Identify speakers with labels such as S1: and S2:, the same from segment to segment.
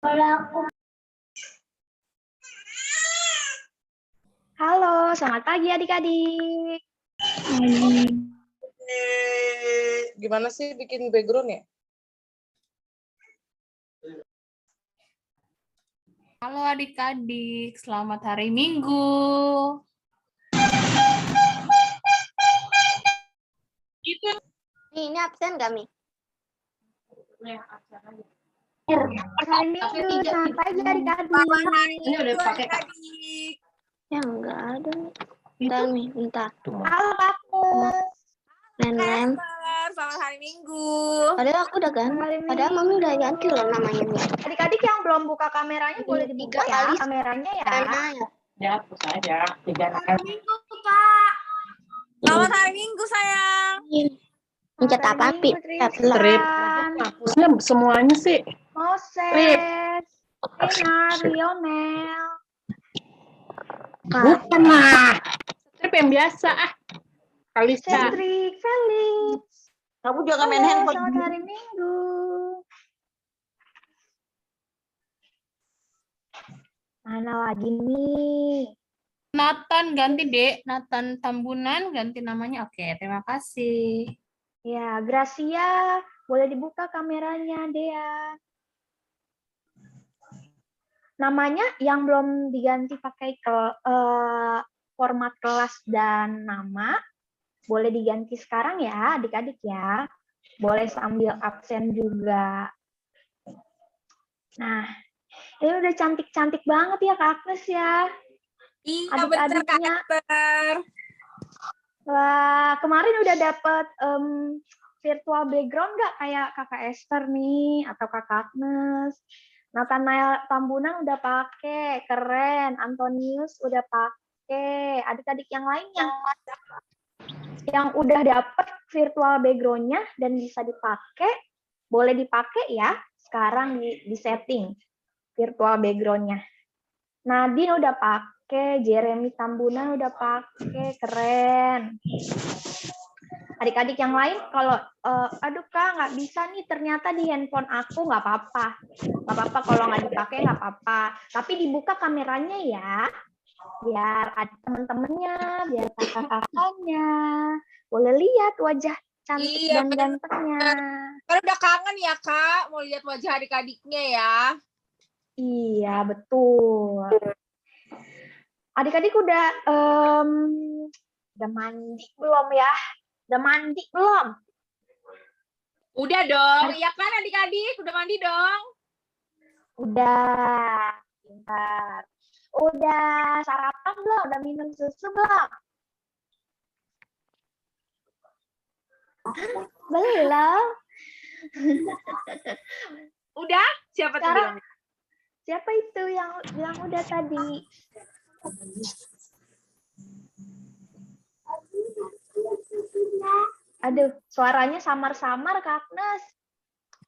S1: Halo, selamat pagi adik-adik.
S2: Gimana sih bikin background ya?
S3: Halo adik-adik, selamat hari Minggu.
S4: Ini absen nggak, Mi?
S1: Hari Minggu, selamat pagi adik-adik.
S3: Ini udah pakai Kak.
S4: Ya nggak ada, Mi. Bentar, Mi. Bentar.
S1: Halo Kakak.
S4: Nen.
S5: Selamat hari Minggu.
S4: Padahal aku udah ganti.
S1: Hari Minggu.
S4: Padahal Mami udah ganti loh namanya, Mi.
S1: Adik-adik yang belum buka kameranya boleh dibuka ya,
S4: kali.
S1: kameranya ya.
S4: Karena
S3: Ya, hapus aja. 3
S5: Minggu, Kak. Selamat hari Minggu, sayang.
S4: mencet apa, Pi?
S1: Trip.
S3: Hapusnya semuanya sih.
S1: Moses, Rinar, Lionel.
S3: Bukan lah. Strip yang biasa ah. Kalista.
S1: Cedric, Felix.
S5: Kamu jangan main
S1: Halo,
S5: handphone.
S1: selamat hari Minggu. Mana lagi nih?
S3: Nathan ganti Dek. Nathan Tambunan ganti namanya. Oke, terima kasih.
S1: Ya, Gracia, boleh dibuka kameranya, Dea. Namanya yang belum diganti pakai format kelas dan nama, boleh diganti sekarang ya, adik-adik ya. Boleh sambil absen juga. Nah, ini udah cantik-cantik banget ya Kak Agnes ya.
S5: Iya, bener, Kak
S1: Adik-adiknya.
S5: Esther.
S1: Wah, kemarin udah dapet virtual background nggak kayak Kakak Esther nih atau Kakak Agnes? Nathanael Tambunan udah pakai, keren. Antonius udah pakai. Adik-adik yang lain yang udah dapet virtual background-nya dan bisa dipakai, boleh dipakai ya. Sekarang di setting virtual background-nya. Nadine udah pakai, Jeremy Tambunan udah pakai, keren. Adik-adik yang lain kalau aduh Kak nggak bisa nih ternyata di handphone aku, nggak apa-apa kalau nggak dipakai nggak apa-apa, tapi dibuka kameranya ya biar ada teman-temannya, biar kakak-kakaknya boleh lihat wajah cantik
S5: Iya,
S1: dan gantengnya.
S5: Kan udah kangen ya, Kak, mau lihat wajah adik-adiknya ya.
S1: Iya betul. Adik-adik udah mandi belum ya? Udah mandi belum?
S5: Udah dong, iya kan adik-adik? Udah mandi dong.
S1: Udah, pintar. Udah sarapan belum? Udah minum susu belum? Belum.
S5: Udah? Siapa tuh
S1: Sekarang
S5: bilang?
S1: siapa itu yang bilang udah tadi? Aduh, suaranya samar-samar Kak Agnes.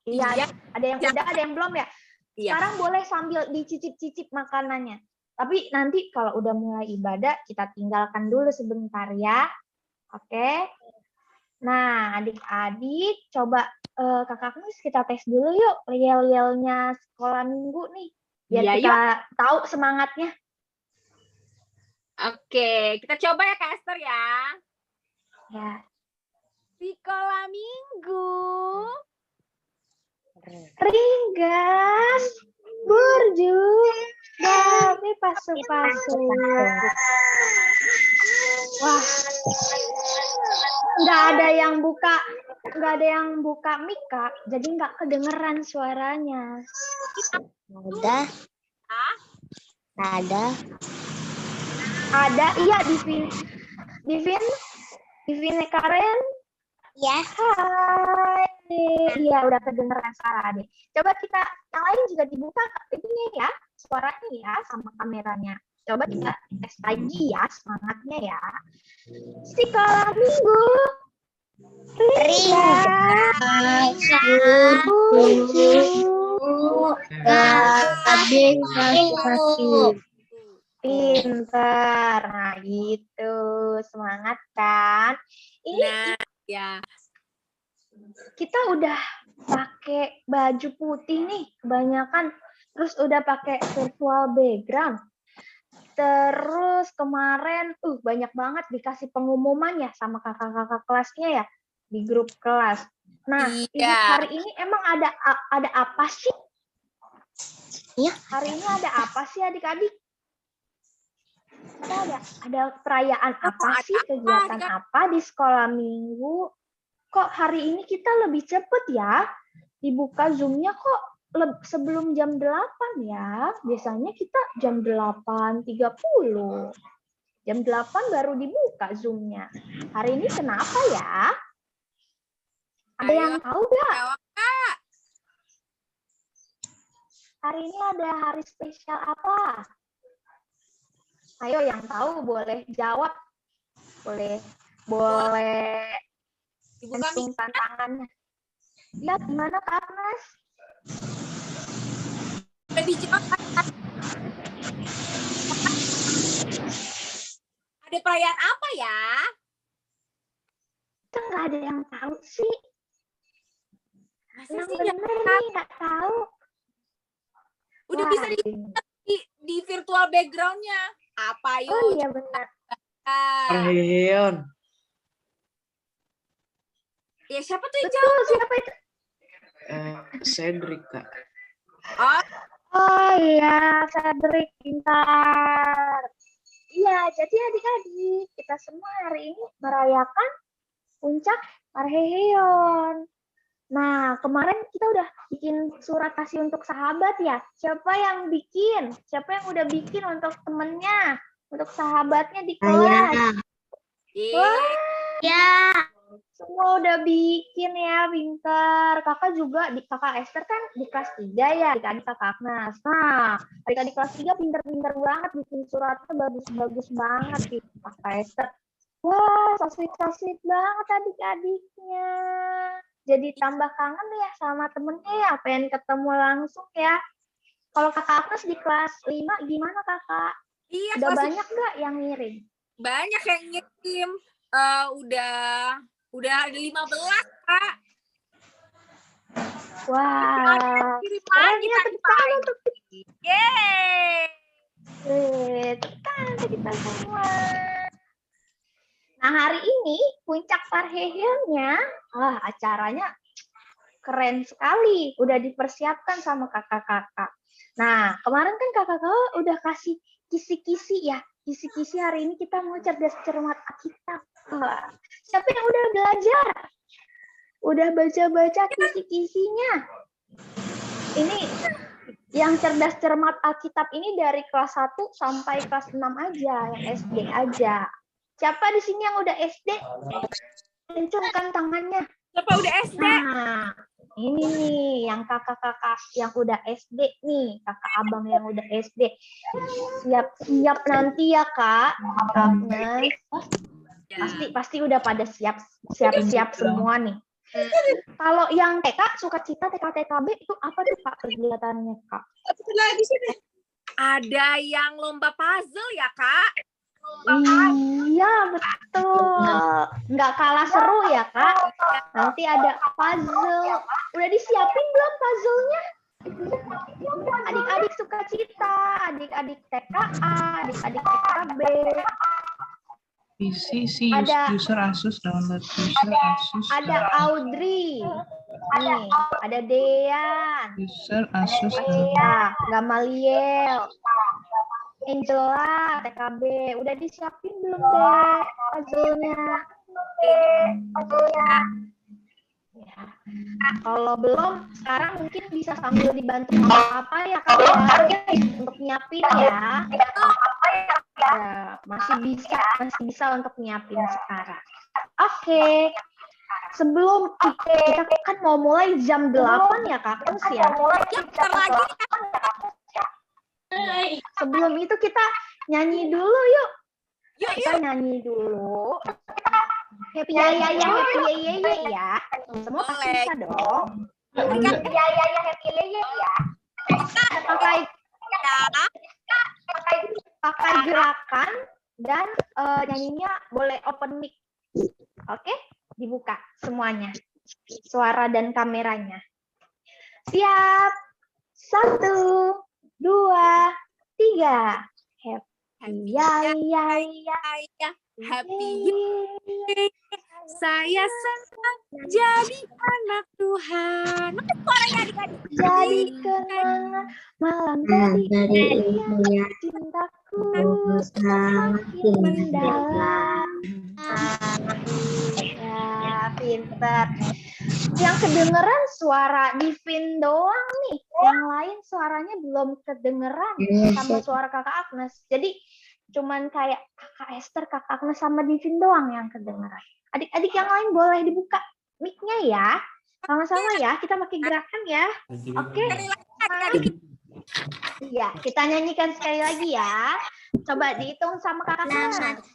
S1: Iya, ada yang udah, ada yang belum ya?
S5: Iya.
S1: Sekarang boleh sambil dicicip-cicip makanannya. Tapi nanti kalau udah mulai ibadah, kita tinggalkan dulu sebentar ya. Oke? Nah, adik-adik, coba Kakak Agnes kita tes dulu yuk yel-yelnya sekolah minggu nih. Biar
S5: Iya,
S1: kita tahu semangatnya.
S5: Oke, kita coba ya, Kak Esther ya.
S1: Ya.
S5: Sekolah minggu.
S1: Ringgas, burju, dari pasu-pasu. Wah, nggak ada yang buka mic Kak, jadi nggak kedengeran suaranya.
S4: udah. Ada.
S1: Ada, iya Divin Karen.
S4: Ya.
S1: Hai. Iya, udah kedengeran suara deh. Coba kita yang lain juga dibuka ini ya, suaranya ya sama kameranya. Coba kita tes lagi ya semangatnya ya. Sekolah minggu. Ringgas. Pintar. Nah, gitu. Semangat kan? Ini
S5: Nah, ya.
S1: kita udah pakai baju putih nih, kebanyakan terus udah pakai virtual background. Terus kemarin banyak banget dikasih pengumuman ya sama kakak-kakak kelasnya ya di grup kelas. Nah, hari ini emang ada apa sih?
S4: Iya.
S1: Hari ini ada apa sih adik-adik? Ada perayaan apa sih? Kegiatan apa di sekolah minggu? Kok hari ini kita lebih cepet ya? Dibuka Zoom-nya kok sebelum jam 8 ya. Biasanya kita jam 8.30. Jam 8 baru dibuka Zoom-nya. Hari ini kenapa ya? Ada yang tahu nggak? Hari ini ada hari spesial apa? Ayo yang tahu boleh jawab. Boleh menentukan tangannya. Ya, gimana Kak Agnes?
S5: Ada perayaan apa ya?
S1: Kita nggak ada yang tahu sih.
S5: Masa
S1: Yang
S5: sih
S1: bener nih nggak tahu.
S5: udah bisa di virtual background-nya. Apa yuk?
S1: Oh iya benar.
S2: Parheon.
S5: Ya siapa tuh yang jawab?
S1: Betul, siapa itu?
S2: Cedric, Kak.
S1: Oh iya, Cedric pintar. Iya, jadi adik-adik, kita semua hari ini merayakan puncak Parheon. Nah, kemarin kita udah bikin surat kasih untuk sahabat ya. Siapa yang bikin? Siapa yang udah bikin untuk temennya? Untuk sahabatnya di kelas? Wah,
S4: Ya.
S1: semua udah bikin ya, pintar. Kakak juga, kakak Esther kan di kelas 3 ya, adik-adik kakak Agnes. Nah, adik-adik kelas 3 pintar-pintar banget bikin suratnya, bagus-bagus banget sih kakak Esther. Wah, so-sweet banget adik-adiknya. Jadi tambah kangen ya sama temennya ya, pengen ketemu langsung ya. Kalau kakak Agnes di kelas 5 gimana kakak?
S5: Iya,
S1: Udah banyak nggak yang ngirim?
S5: banyak yang ngirim. Udah ada 15, Kak.
S1: Wah,
S5: Kirim
S1: keren
S5: lagi
S1: ya,
S5: tadi
S1: tepuk tangan
S5: pagi.
S1: untuk
S5: Yeay.
S1: tepuk tangan untuk kita semua. Nah, hari ini puncak Parheonnya, acaranya keren sekali. Udah dipersiapkan sama kakak-kakak. Nah, kemarin kan kakak-kakak udah kasih kisi-kisi ya. Kisi-kisi hari ini kita mau cerdas cermat Alkitab. Siapa yang udah belajar? Udah baca-baca kisi-kisinya? Ini yang cerdas cermat Alkitab ini dari kelas 1 sampai kelas 6 aja, yang SD aja. Siapa di sini yang udah SD? Kencangkan tangannya.
S5: Siapa udah SD?
S1: Nah, ini nih yang kakak-kakak yang udah SD nih, kakak abang yang udah SD. Siap-siap nanti ya Kak, Agnes. Pasti udah pada siap-siap semua nih. Kalau yang TK, sukacita TK-TKB itu apa tuh Kak kegiatannya Kak?
S5: Ada yang lomba puzzle ya, Kak?
S1: Iya, betul. Nggak kalah seru ya, Kak. Nanti ada puzzle. Udah disiapin belum puzzle-nya? Adik-adik sukacita, adik-adik TKA, adik-adik TKB.
S6: PC
S1: Ada-
S6: user Asus download user Asus
S1: Ada Audrey. Nih, ada Dean.
S6: user Asus download.
S1: Sukacita, Gamaliel. Angela, TKB. Udah disiapin belum deh puzzle-nya? Ya. Kalau belum, sekarang mungkin bisa sambil dibantu apa ya Kak ya? Untuk nyiapin ya. Ya, masih bisa untuk nyiapin sekarang. Oke. Sebelum kita kan mau mulai jam 8 ya Kak Kus ya.
S5: Bentar lagi.
S1: Sebelum itu kita nyanyi dulu yuk.
S5: Yuk,
S1: Kita nyanyi dulu. Happy ya ya. Semua pasti
S5: Boleh.
S1: bisa dong. Happy ya ya. Pakai gerakan dan nyanyinya boleh open mic. Oke, dibuka semuanya. Suara dan kameranya. Siap. 1, 2, 3. Happy ya.
S5: Happy saya senang jadi anak Tuhan. Mana suaranya adik-adik?
S1: Jadi kenangan malam tadi yang cintaku semakin mendalam. Ya, pinter. Yang kedengeran suara Divin doang nih. Yang lain suaranya belum kedengeran sama suara Kakak Agnes. Jadi cuman kayak Kakak Esther, Kakak Agnes sama Divin doang yang kedengeran. Adik-adik yang lain boleh dibuka mic-nya ya. Sama-sama ya, kita pakai gerakan ya. Oke. Iya, kita nyanyikan sekali lagi ya. Coba dihitung sama Kakak Agnes.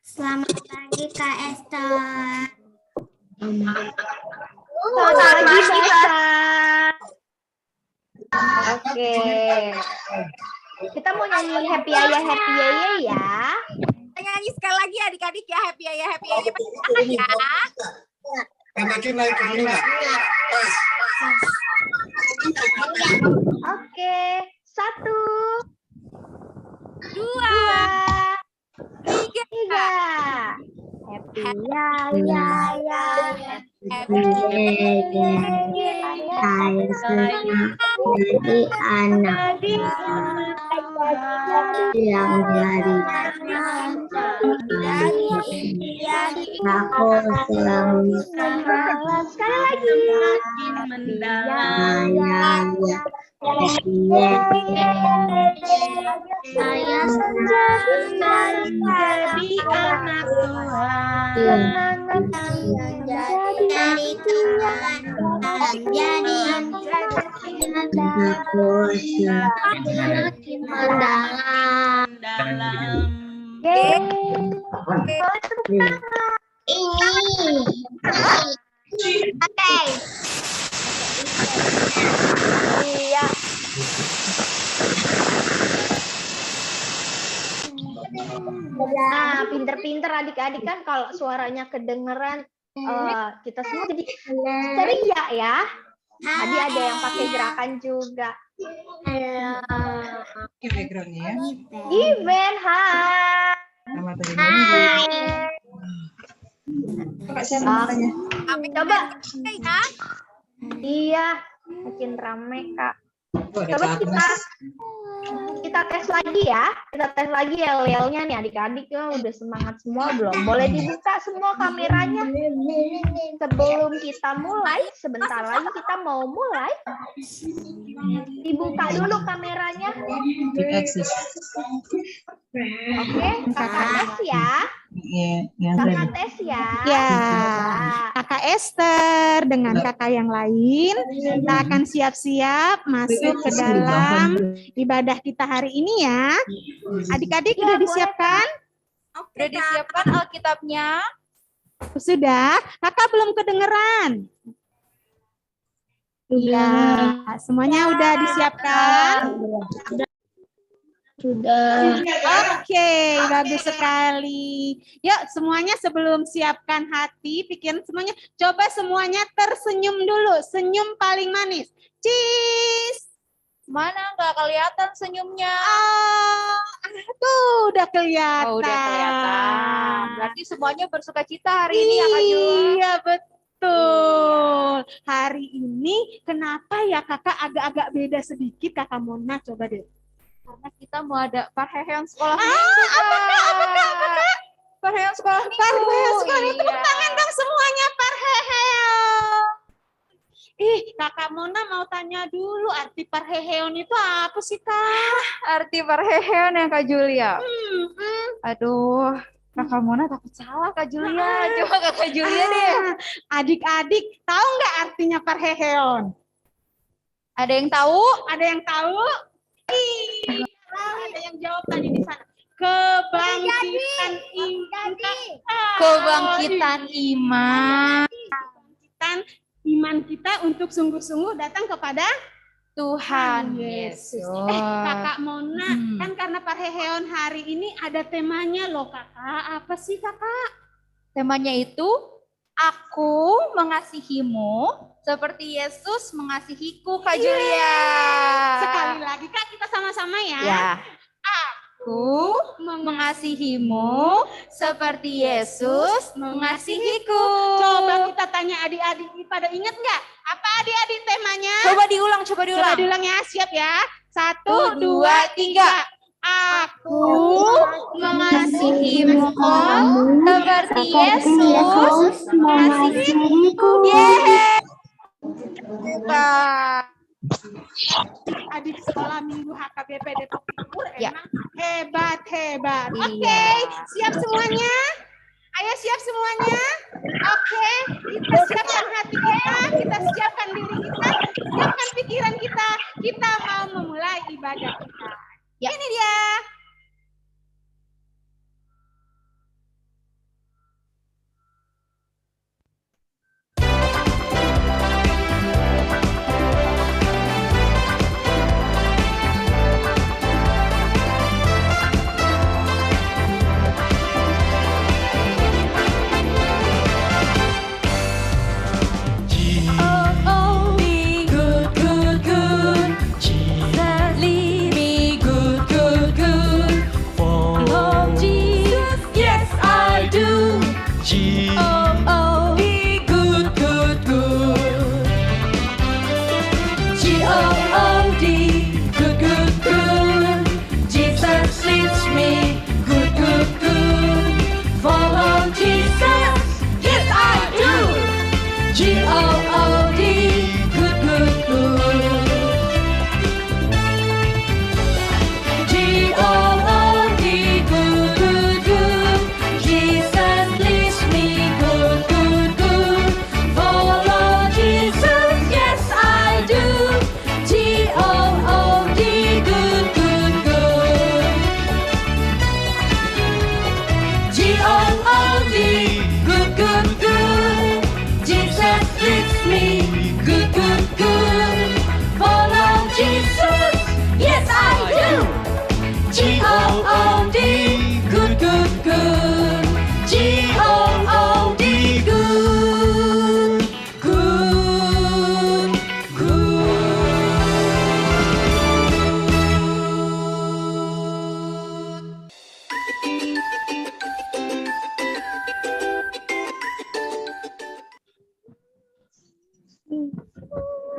S4: Selamat pagi Kak Esther.
S1: Selamat pagi, Basa. Oke. Kita mau nyanyi Happy Ayah, Happy Yeye ya.
S5: Kita nyanyi sekali lagi adik-adik ya. Happy ya. Pakai ya.
S7: Enakin naik ke sini nggak? Pas.
S1: Oke. 1,
S5: 2, 3.
S1: 3. Happy ya.
S5: Happy
S4: Jadi anak yang dari aku selalu
S1: Sekali lagi.
S4: saya senang jadi anak Tuhan. Dari Tuhan jadi aku semakin mendalam. Ini. Oke.
S1: Iya. Nah, pinter-pinter adik-adik kan kalau suaranya kedengeran kita semua jadi ceria ya. Tadi ada yang pakai gerakan juga.
S6: Oke, backgroundnya ya.
S1: Event, hai.
S6: Selamat hari
S1: Coba.
S5: ya.
S1: Iya, makin rame, Kak.
S6: Minggu.
S1: Coba kita tes lagi ya. Kita tes lagi yel-yelnya nih adik-adik ya udah semangat semua belum? Boleh dibuka semua kameranya. Sebelum kita mulai, sebentar lagi kita mau mulai. Dibuka dulu kameranya.
S6: Eksis.
S1: Oke, kakak tes ya.
S6: Yang
S1: Kakak tes ya.
S8: Ya, Kakak Esther dengan kakak yang lain, kita akan siap-siap masuk ke dalam ibadah kita hari ini ya. Adik-adik udah disiapkan?
S5: Udah disiapkan Alkitabnya?
S8: Sudah? Kakak belum kedengeran? Iya, semuanya udah disiapkan?
S4: Sudah.
S8: Oke, bagus sekali. Yuk, semuanya sebelum siapkan hati, pikiran semuanya. Coba semuanya tersenyum dulu. Senyum paling manis. Cheese.
S5: Mana nggak kelihatan senyumnya?
S8: Tuh, udah kelihatan.
S5: Oh, udah kelihatan. Berarti semuanya bersuka cita hari ini ya Kak Jul?
S8: Iya, betul. Hari ini kenapa ya kakak agak-agak beda sedikit, Kakak Mona? Coba deh.
S5: Karena kita mau ada parheheon sekolah minggu, Kak. Parheheon sekolah minggu.
S8: Parheheon sekolah minggu. Tepuk
S5: Iya.
S8: tangan dong semuanya, parheheon. Kakak Mona mau tanya dulu, arti parheheon itu apa sih, Kak?
S5: Arti parheheon ya Kak Julia. Aduh, Kakak Mona takut salah Kak Julia. Coba Kakak Julia deh.
S8: Adik-adik, tahu nggak artinya parheheon?
S5: Ada yang tahu?
S8: Ada yang tahu? Iya, ada yang jawab tadi di sana. Kebangkitan iman.
S5: Kebangkitan iman.
S8: Kebangkitan iman kita untuk sungguh-sungguh datang kepada
S5: Tuhan
S8: Yesus.
S5: Yesus.
S8: Kakak Mona, kan karena parheheon hari ini ada temanya loh, Kakak. Apa sih, Kakak?
S5: Temanya itu Aku mengasihimu seperti Yesus mengasihiku, Kak Julia.
S8: Sekali lagi Kak, kita sama-sama ya.
S5: Ya. Aku mengasihimu seperti Yesus mengasihiku.
S8: Coba kita tanya adik-adik, pada ingat nggak? Apa adik-adik temanya?
S5: Coba diulang.
S8: Coba diulang ya, siap ya. 1,
S5: 1,
S8: 2,
S5: 2, 3.
S8: 3. Aku
S5: Mengasihimu seperti Yesus mengasihiku. Yeay.
S8: adik sekolah minggu HKBP Depok Timur
S5: Ya.
S8: emang hebat.
S5: Iya.
S8: Oke, siap semuanya? Ayo siap semuanya? Oke, kita siapkan hati kita siapkan diri kita, siapkan pikiran kita mau memulai ibadah kita.
S5: Ya.
S8: Ini dia.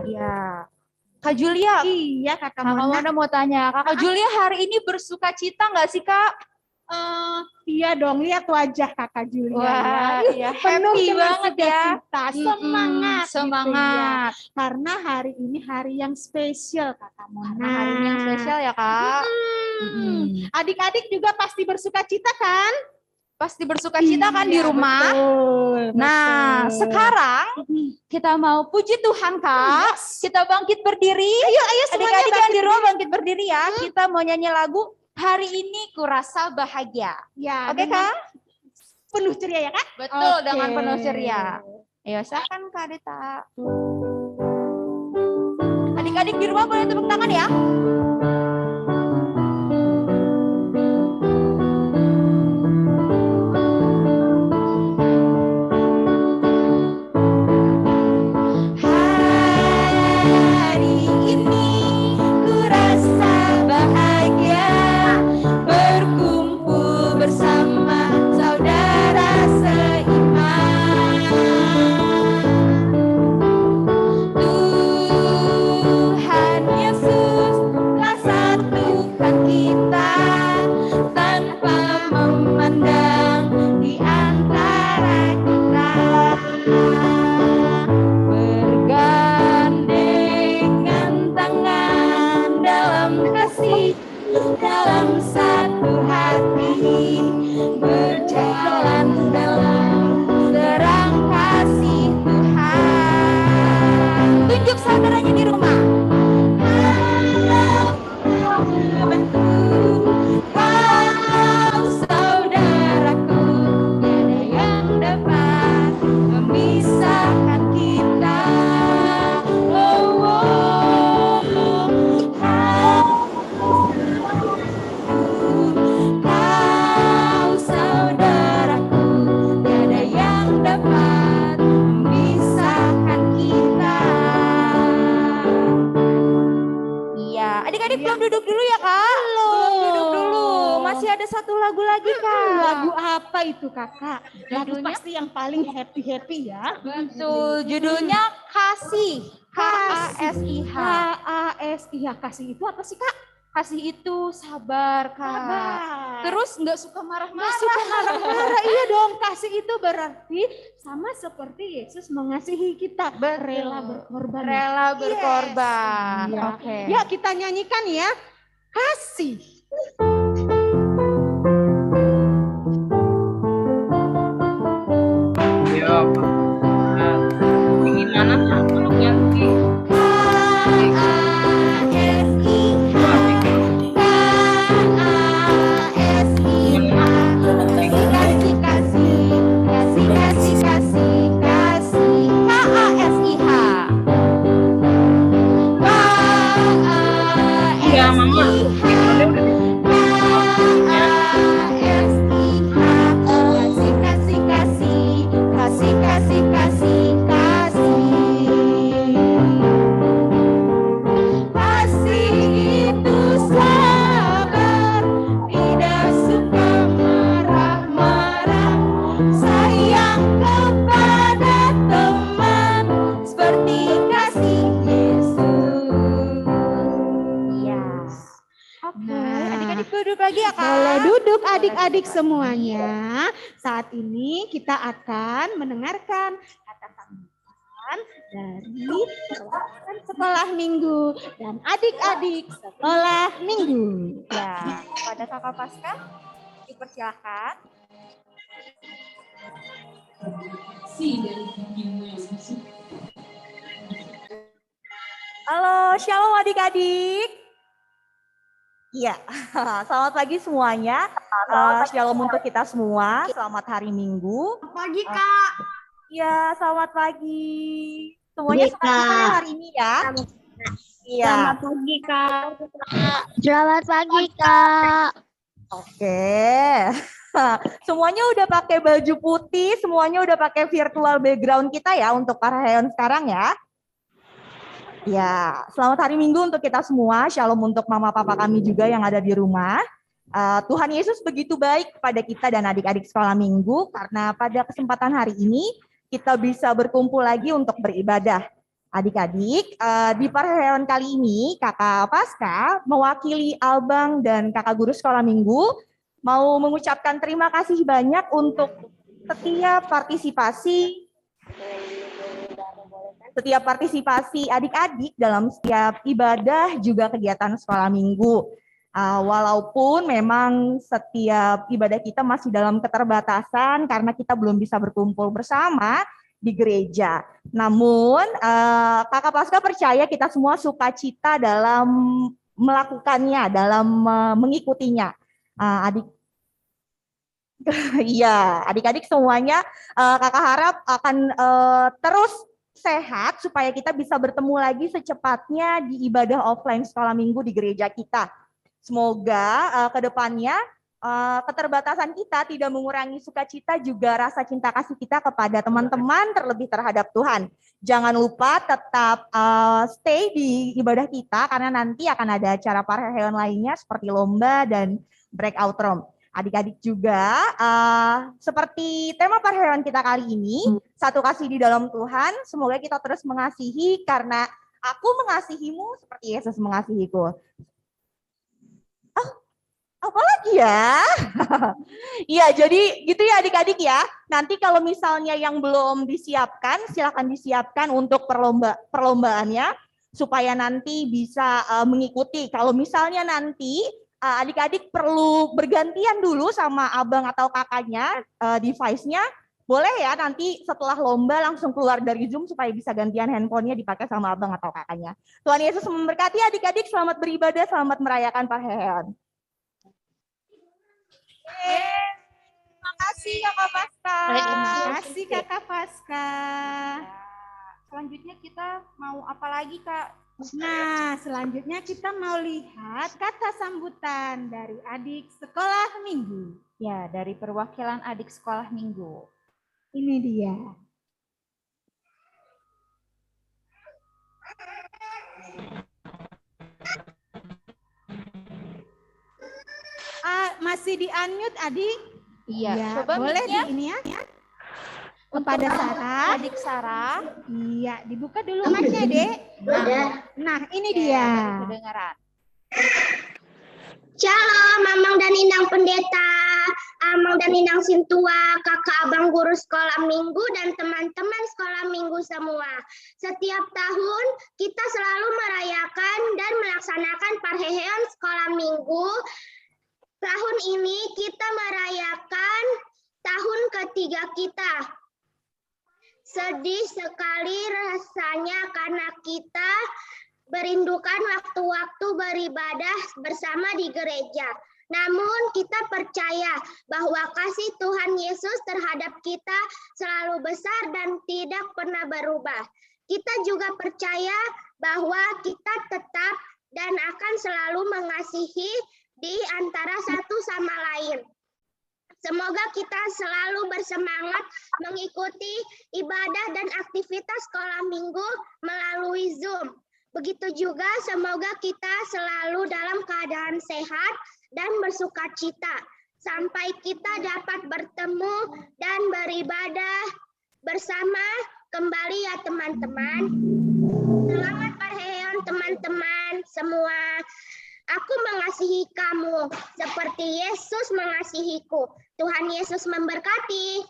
S5: Ya. Kak Julia,
S8: Iya, Kakak
S5: Kakak
S8: Mona.
S5: Mona mau tanya, Kakak Julia hari ini bersuka cita nggak sih Kak?
S8: Iya dong, lihat wajah Kakak Julia.
S5: Wah,
S8: ya.
S5: iya,
S8: Penuh
S5: happy
S8: dengan
S5: banget ya.
S8: sukacita, semangat.
S5: Semangat.
S8: Gitu ya. Karena hari ini hari yang spesial Kakak Mona.
S5: Nah, hari ini yang spesial ya Kak.
S8: Adik-adik juga pasti bersuka cita kan?
S5: Pasti bersuka cita kan di
S8: Iya,
S5: rumah.
S8: Betul,
S5: Nah,
S8: betul.
S5: sekarang kita mau puji Tuhan Kak. Kita bangkit berdiri.
S8: Ayo semuanya
S5: Adik-adik yang
S8: bangkit
S5: di rumah bangkit berdiri ya. Kita mau nyanyi lagu Hari Ini Kurasa Bahagia.
S8: Ya,
S5: Oke
S8: dengan
S5: Kak?
S8: penuh ceria ya Kak?
S5: Betul,
S8: Oke.
S5: dengan penuh ceria. Ayo silakan Kak Dita. Adik-adik di rumah boleh tepuk tangan ya. Hari ini ku rasa bahagia berkumpul bersama saudara seiman. Tuhan Yesus
S8: Apa itu kakak? Lagu
S5: Judulnya?
S8: pasti yang paling happy ya.
S5: Betul, judulnya Kasih. KASIH.
S8: KASI. Ya, kasih itu apa sih kak?
S5: Kasih itu sabar, Kak.
S8: Sabar.
S5: Terus nggak suka marah-marah.
S8: Nggak suka marah-marah. Iya dong, kasih itu berarti sama seperti Yesus mengasihi kita.
S5: Betul.
S8: Rela berkorban.
S5: Rela berkorban.
S8: Iya.
S5: Oke.
S8: Ya kita nyanyikan ya. Kasih.
S2: Ya, gimana kalau ganti? Iya, Mama.
S8: Duduk lagi ya kak. Boleh duduk adik-adik semuanya. Saat ini kita akan mendengarkan kata sambutan dari perwakilan sekolah minggu dan adik-adik sekolah minggu.
S5: Ya, pada Kakak Pasca dipersilakan. Halo, shalom adik-adik. Iya, selamat pagi semuanya. Shalom untuk kita semua. Selamat hari Minggu.
S4: Pagi Kak.
S5: Iya, selamat pagi. Semuanya sehat ya hari ini ya. Iya.
S4: Selamat pagi Kak. Selamat pagi Kak.
S5: Oke. Semuanya udah pakai baju putih, semuanya udah pakai virtual background kita ya untuk para Heon sekarang ya. Ya, selamat hari Minggu untuk kita semua. Shalom untuk mama papa kami juga yang ada di rumah. Tuhan Yesus begitu baik kepada kita dan adik-adik sekolah minggu karena pada kesempatan hari ini kita bisa berkumpul lagi untuk beribadah. Adik-adik, di Parheon kali ini Kakak Pasca mewakili Albang dan Kakak Guru Sekolah Minggu mau mengucapkan terima kasih banyak untuk setiap partisipasi adik-adik dalam setiap ibadah juga kegiatan sekolah minggu. Walaupun memang setiap ibadah kita masih dalam keterbatasan karena kita belum bisa berkumpul bersama di gereja. Namun Kakak Pasca percaya kita semua sukacita dalam melakukannya, dalam mengikutinya. Iya, adik-adik semuanya Kakak harap akan terus sehat supaya kita bisa bertemu lagi secepatnya di ibadah offline sekolah minggu di gereja kita. Semoga ke depannya keterbatasan kita tidak mengurangi sukacita juga rasa cinta kasih kita kepada teman-teman terlebih terhadap Tuhan. Jangan lupa tetap stay di ibadah kita karena nanti akan ada acara Parheon lainnya seperti lomba dan breakout room. Adik-adik juga, seperti tema Parheon kita kali ini, satu kasih di dalam Tuhan, semoga kita terus mengasihi karena aku mengasihimu seperti Yesus mengasihiku. Apalagi ya? Iya, jadi gitu ya adik-adik ya. Nanti kalau misalnya yang belum disiapkan, silakan disiapkan untuk perlombaannya, supaya nanti bisa mengikuti. Kalau misalnya nanti adik-adik perlu bergantian dulu sama abang atau kakaknya device-nya, boleh ya nanti setelah lomba langsung keluar dari Zoom supaya bisa gantian handphonenya dipakai sama abang atau kakaknya. Tuhan Yesus memberkati adik-adik, selamat beribadah, selamat merayakan Parheon. Terima kasih Kakak Pasca.
S8: Terima kasih Kakak Pasca.
S5: Selanjutnya kita mau apa lagi Kak?
S8: Nah, selanjutnya kita mau lihat kata sambutan dari adik sekolah minggu.
S5: Ya, dari perwakilan adik sekolah minggu.
S8: Ini dia. Masih di unmute adik?
S5: Iya,
S8: Ya,
S5: coba
S8: boleh di
S5: mic-nya
S8: ini ya. Kepada Sarah.
S5: adik Sarah.
S8: Iya, dibuka dulu mic-nya, Dek. Nah, ini
S5: Oke,
S8: dia.
S5: baru kedengaran.
S4: Shalom, Amang dan Inang Pendeta, Amang dan Inang Sintua, kakak abang guru sekolah minggu, dan teman-teman sekolah minggu semua. Setiap tahun kita selalu merayakan dan melaksanakan parheheon sekolah minggu. Tahun ini kita merayakan tahun ketiga kita. Sedih sekali rasanya karena kita merindukan waktu-waktu beribadah bersama di gereja. Namun kita percaya bahwa kasih Tuhan Yesus terhadap kita selalu besar dan tidak pernah berubah. Kita juga percaya bahwa kita tetap dan akan selalu mengasihi di antara satu sama lain. Semoga kita selalu bersemangat mengikuti ibadah dan aktivitas sekolah minggu melalui Zoom. Begitu juga semoga kita selalu dalam keadaan sehat dan bersukacita sampai kita dapat bertemu dan beribadah bersama kembali ya teman-teman. Selamat parheon teman-teman semua. Aku mengasihi kamu seperti Yesus mengasihiku. Tuhan Yesus memberkati.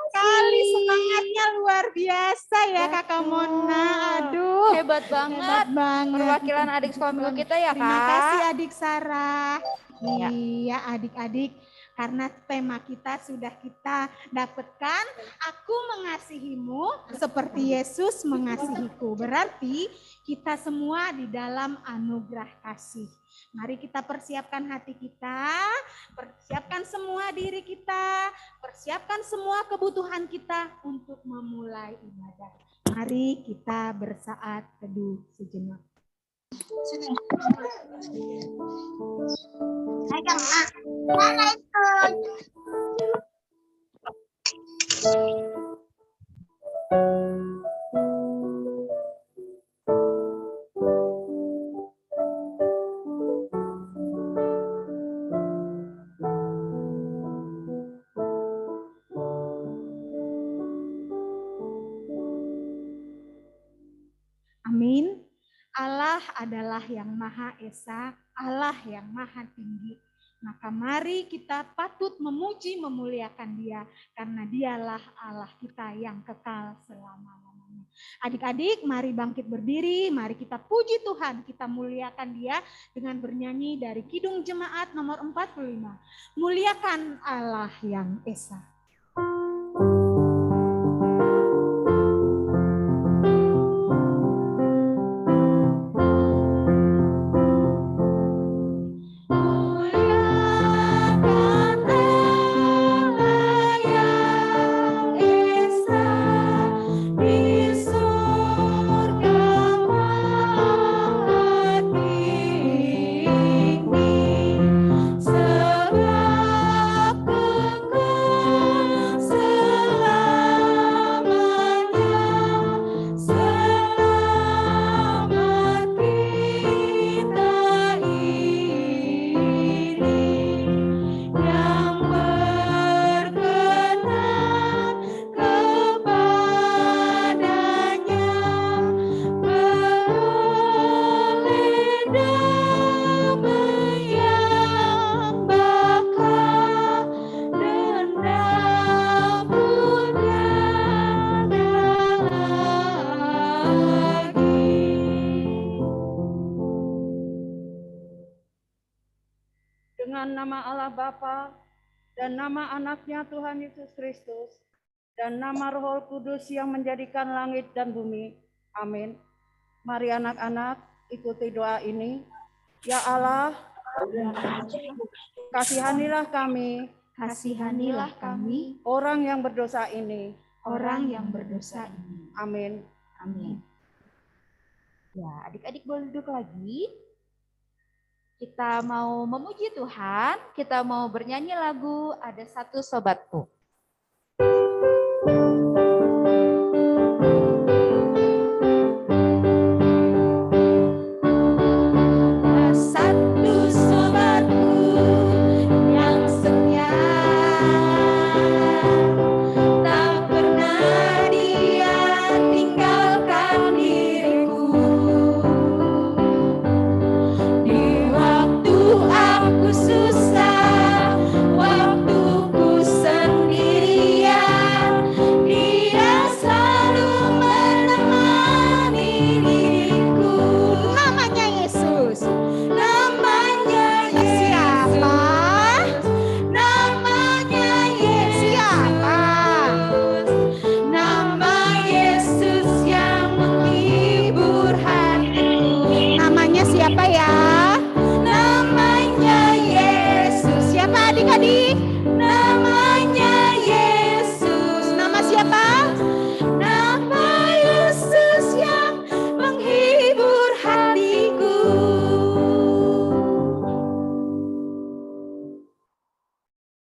S8: Kali semangatnya luar biasa ya Kakak Mona. Aduh,
S5: Hebat
S8: hebat
S5: banget.
S8: banget.
S5: Perwakilan adik sekolah minggu kita ya, Kak.
S8: Terima kasih Adik Sarah.
S5: Iya.
S8: Iya adik-adik, karena tema kita sudah kita dapatkan, aku mengasihimu seperti Yesus mengasihiku. Berarti kita semua di dalam anugerah kasih. Mari kita persiapkan hati kita, persiapkan semua diri kita, persiapkan semua kebutuhan kita untuk memulai ibadah. Mari kita bersaat teduh sejenak. Amin. Allah adalah yang Maha Esa, Allah yang Maha Tinggi. Maka mari kita patut memuji, memuliakan Dia, karena Dialah Allah kita yang kekal selama-lamanya. Adik-adik, mari bangkit berdiri, mari kita puji Tuhan, kita muliakan Dia dengan bernyanyi dari Kidung Jemaat nomor 45. Muliakan Allah yang Esa.
S9: Dengan nama Allah Bapa dan nama anaknya Tuhan Yesus Kristus dan nama Roh Kudus yang menjadikan langit dan bumi. Amin. Mari anak-anak ikuti doa ini. Ya Allah, kasihanilah kami,
S8: Kasihanilah kami,
S9: orang yang berdosa ini.
S8: orang yang berdosa ini.
S9: Amin.
S5: Amin. Ya, adik-adik boleh duduk lagi. Kita mau memuji Tuhan, kita mau bernyanyi lagu Ada Satu Sobatku.
S8: Satu sobatku adik-adik? Namanya Yesus. Nama siapa? Nama Yesus yang menghibur hatiku.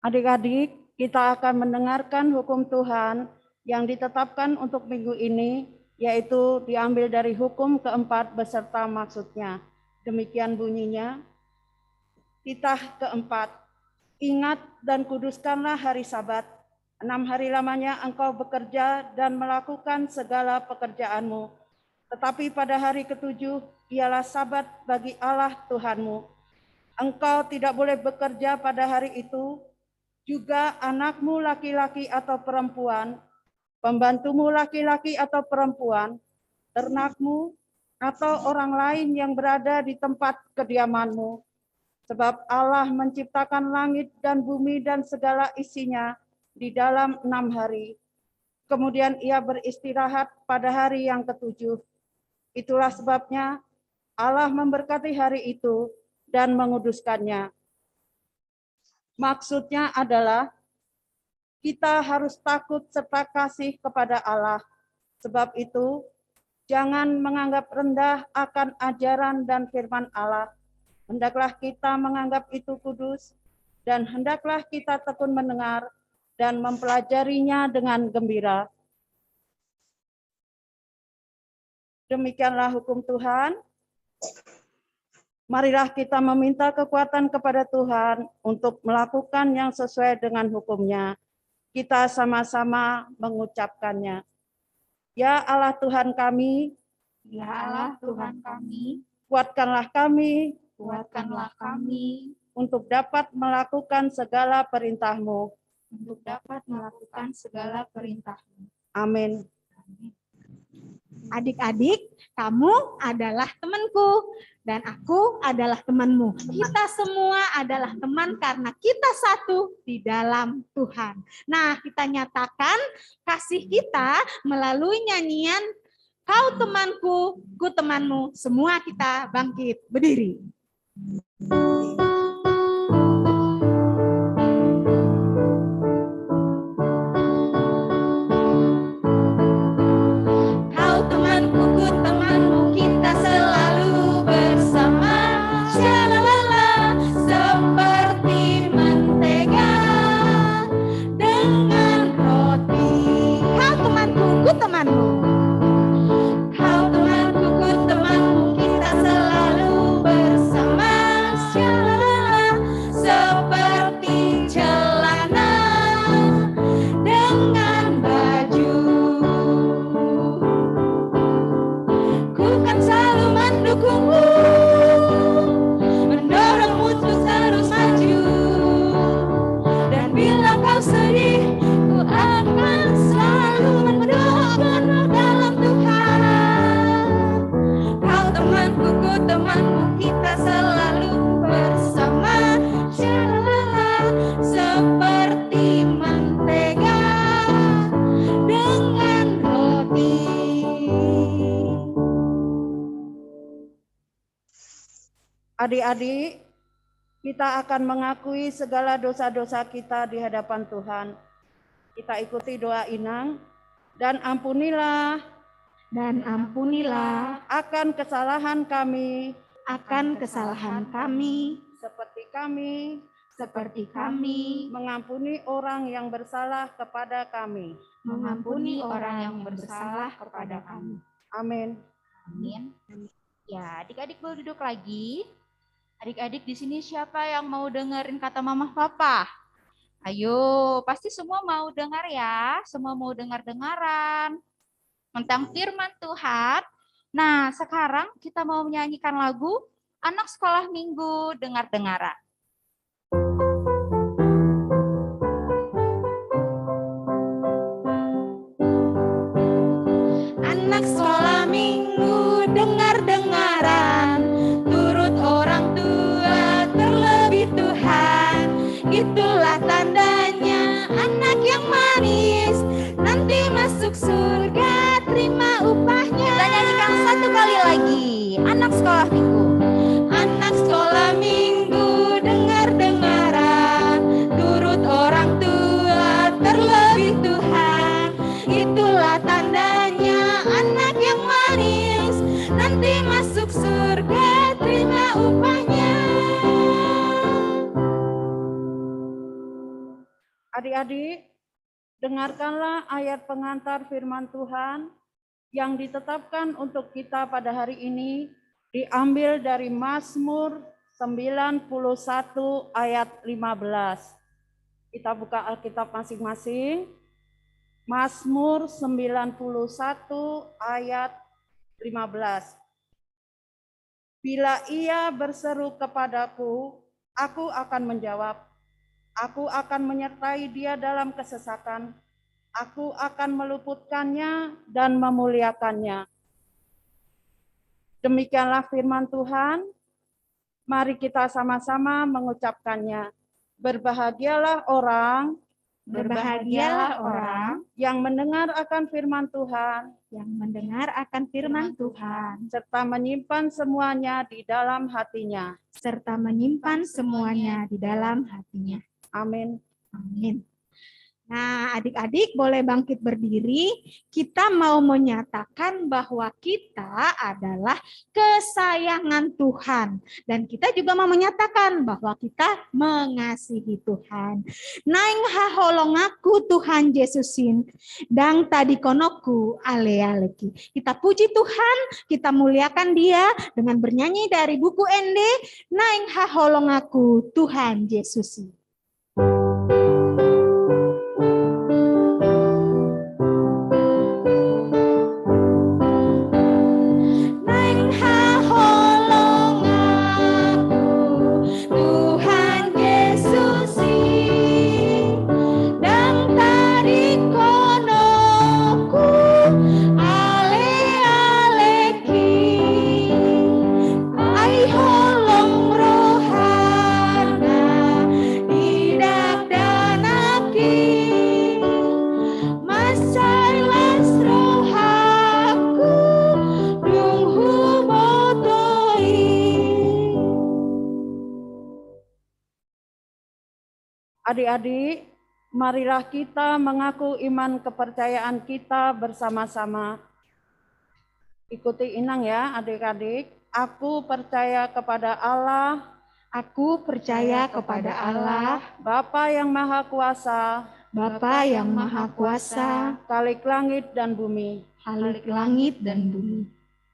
S9: Adik-adik, kita akan mendengarkan hukum Tuhan yang ditetapkan untuk minggu ini, yaitu diambil dari hukum keempat beserta maksudnya. Demikian bunyinya. Titah keempat, ingat dan kuduskanlah hari Sabat. 6 hari lamanya engkau bekerja dan melakukan segala pekerjaanmu. Tetapi pada hari ketujuh ialah Sabat bagi Allah Tuhanmu. Engkau tidak boleh bekerja pada hari itu, juga anakmu laki-laki atau perempuan, pembantumu laki-laki atau perempuan, ternakmu, atau orang lain yang berada di tempat kediamanmu. Sebab Allah menciptakan langit dan bumi dan segala isinya di dalam 6 hari. Kemudian ia beristirahat pada hari yang ketujuh. Itulah sebabnya Allah memberkati hari itu dan menguduskannya. Maksudnya adalah kita harus takut serta kasih kepada Allah. Sebab itu, jangan menganggap rendah akan ajaran dan firman Allah. Hendaklah kita menganggap itu kudus, dan hendaklah kita tekun mendengar dan mempelajarinya dengan gembira. Demikianlah hukum Tuhan. Marilah kita meminta kekuatan kepada Tuhan untuk melakukan yang sesuai dengan hukum-Nya. Kita sama-sama mengucapkannya. Ya Allah Tuhan kami,
S3: Ya Allah Tuhan kami,
S9: kuatkanlah kami
S3: kuatkanlah kami
S9: untuk dapat melakukan segala perintah-Mu.
S3: untuk dapat melakukan segala perintah-Mu.
S9: Amin.
S8: Adik-adik, kamu adalah temanku dan aku adalah temanmu. Kita semua adalah teman karena kita satu di dalam Tuhan. Nah, kita nyatakan kasih kita melalui nyanyian Kau temanku, ku temanmu. Semua kita bangkit berdiri.
S9: Adik-adik, kita akan mengakui segala dosa-dosa kita di hadapan Tuhan. Kita ikuti doa inang. Dan ampunilah akan kesalahan kami seperti kami mengampuni orang yang bersalah kepada kami. Amin.
S10: Amin. Ya, adik-adik boleh duduk lagi. Adik-adik di sini siapa yang mau dengerin kata mama papa? Ayo, pasti semua mau dengar ya. Semua mau dengar-dengaran tentang firman Tuhan. Nah, sekarang kita mau menyanyikan lagu Anak Sekolah Minggu Dengar-dengaran.
S8: Anak sekolah minggu dengar-dengaran, turut orang tua terlebih Tuhan. Itulah tandanya anak yang manis, nanti masuk surga terima upahnya.
S10: Kita nyanyikan satu kali lagi. Anak sekolah minggu.
S8: Anak sekolah minggu dengar-dengaran,
S9: Adik-adik, dengarkanlah ayat pengantar firman Tuhan yang ditetapkan untuk kita pada hari ini, diambil dari Mazmur 91 ayat 15. Kita buka Alkitab masing-masing. Mazmur 91 ayat 15. Bila ia berseru kepadaku, aku akan menjawab. Aku akan menyertai dia dalam kesesakan. Aku akan meluputkannya dan memuliakannya. Demikianlah firman Tuhan. Mari kita sama-sama mengucapkannya. Berbahagialah orang yang mendengar akan firman Tuhan, serta menyimpan semuanya di dalam hatinya. Amin.
S8: Amin. Nah, adik-adik boleh bangkit berdiri. Kita mau menyatakan bahwa kita adalah kesayangan Tuhan. Dan kita juga mau menyatakan bahwa kita mengasihi Tuhan. Naing haholongaku Tuhan Yesusin, dang tadi konoku ale-aleki. Kita puji Tuhan, kita muliakan Dia dengan bernyanyi dari buku ND, Naing haholongaku Tuhan Yesusin.
S9: Adik-adik, marilah kita mengaku iman kepercayaan kita bersama-sama. Ikuti Inang ya adik-adik. Aku percaya kepada Allah.
S8: Aku percaya kepada Allah,
S9: Bapa yang Maha Kuasa,
S8: Bapa yang Maha Kuasa,
S9: Khalik langit dan bumi.
S8: Khalik langit dan bumi.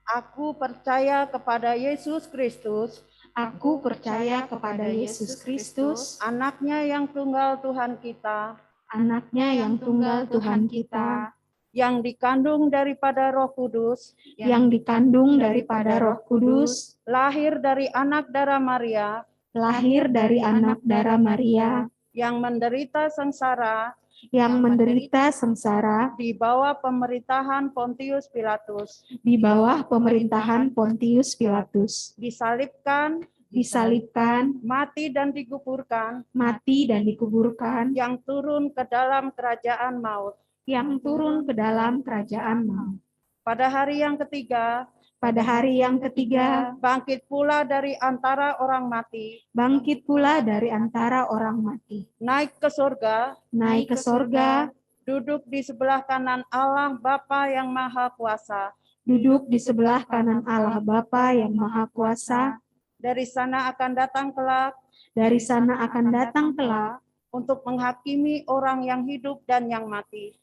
S9: Aku percaya kepada Yesus Kristus,
S8: Aku percaya kepada Yesus Kristus,
S9: anaknya yang tunggal Tuhan kita,
S8: anaknya yang tunggal Tuhan kita,
S9: yang dikandung daripada Roh Kudus,
S8: yang dikandung daripada Roh Kudus,
S9: lahir dari anak darah Maria,
S8: lahir dari anak darah Maria,
S9: yang menderita sengsara,
S8: di
S9: bawah pemerintahan Pontius Pilatus,
S8: disalibkan,
S9: mati dan dikuburkan, yang turun ke dalam kerajaan maut. Pada hari yang ketiga, bangkit pula dari antara orang mati, naik ke sorga, duduk di sebelah kanan Allah Bapa yang Maha Kuasa, Dari sana akan datang kelak, untuk menghakimi orang yang hidup dan yang mati.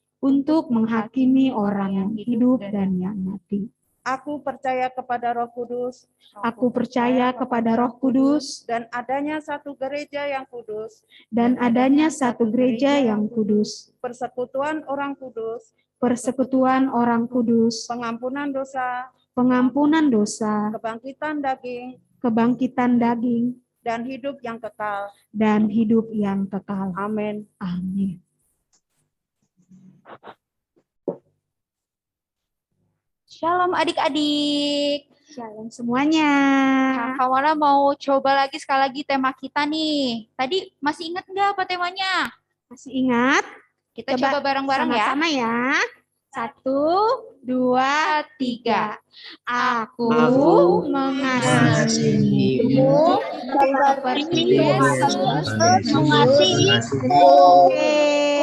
S9: Aku percaya kepada Roh Kudus, dan adanya satu gereja yang kudus, persekutuan orang kudus, pengampunan dosa, kebangkitan daging, dan hidup yang kekal. Amin.
S10: Shalom adik-adik.
S8: Shalom semuanya.
S10: Kak Mona mau coba sekali lagi tema kita nih. Tadi masih ingat nggak apa temanya?
S8: Masih ingat?
S10: Kita coba bareng-bareng ya.
S8: Sama-sama ya. 1, 2, 3. Aku mengasihimu seperti Yesus mengasihiku.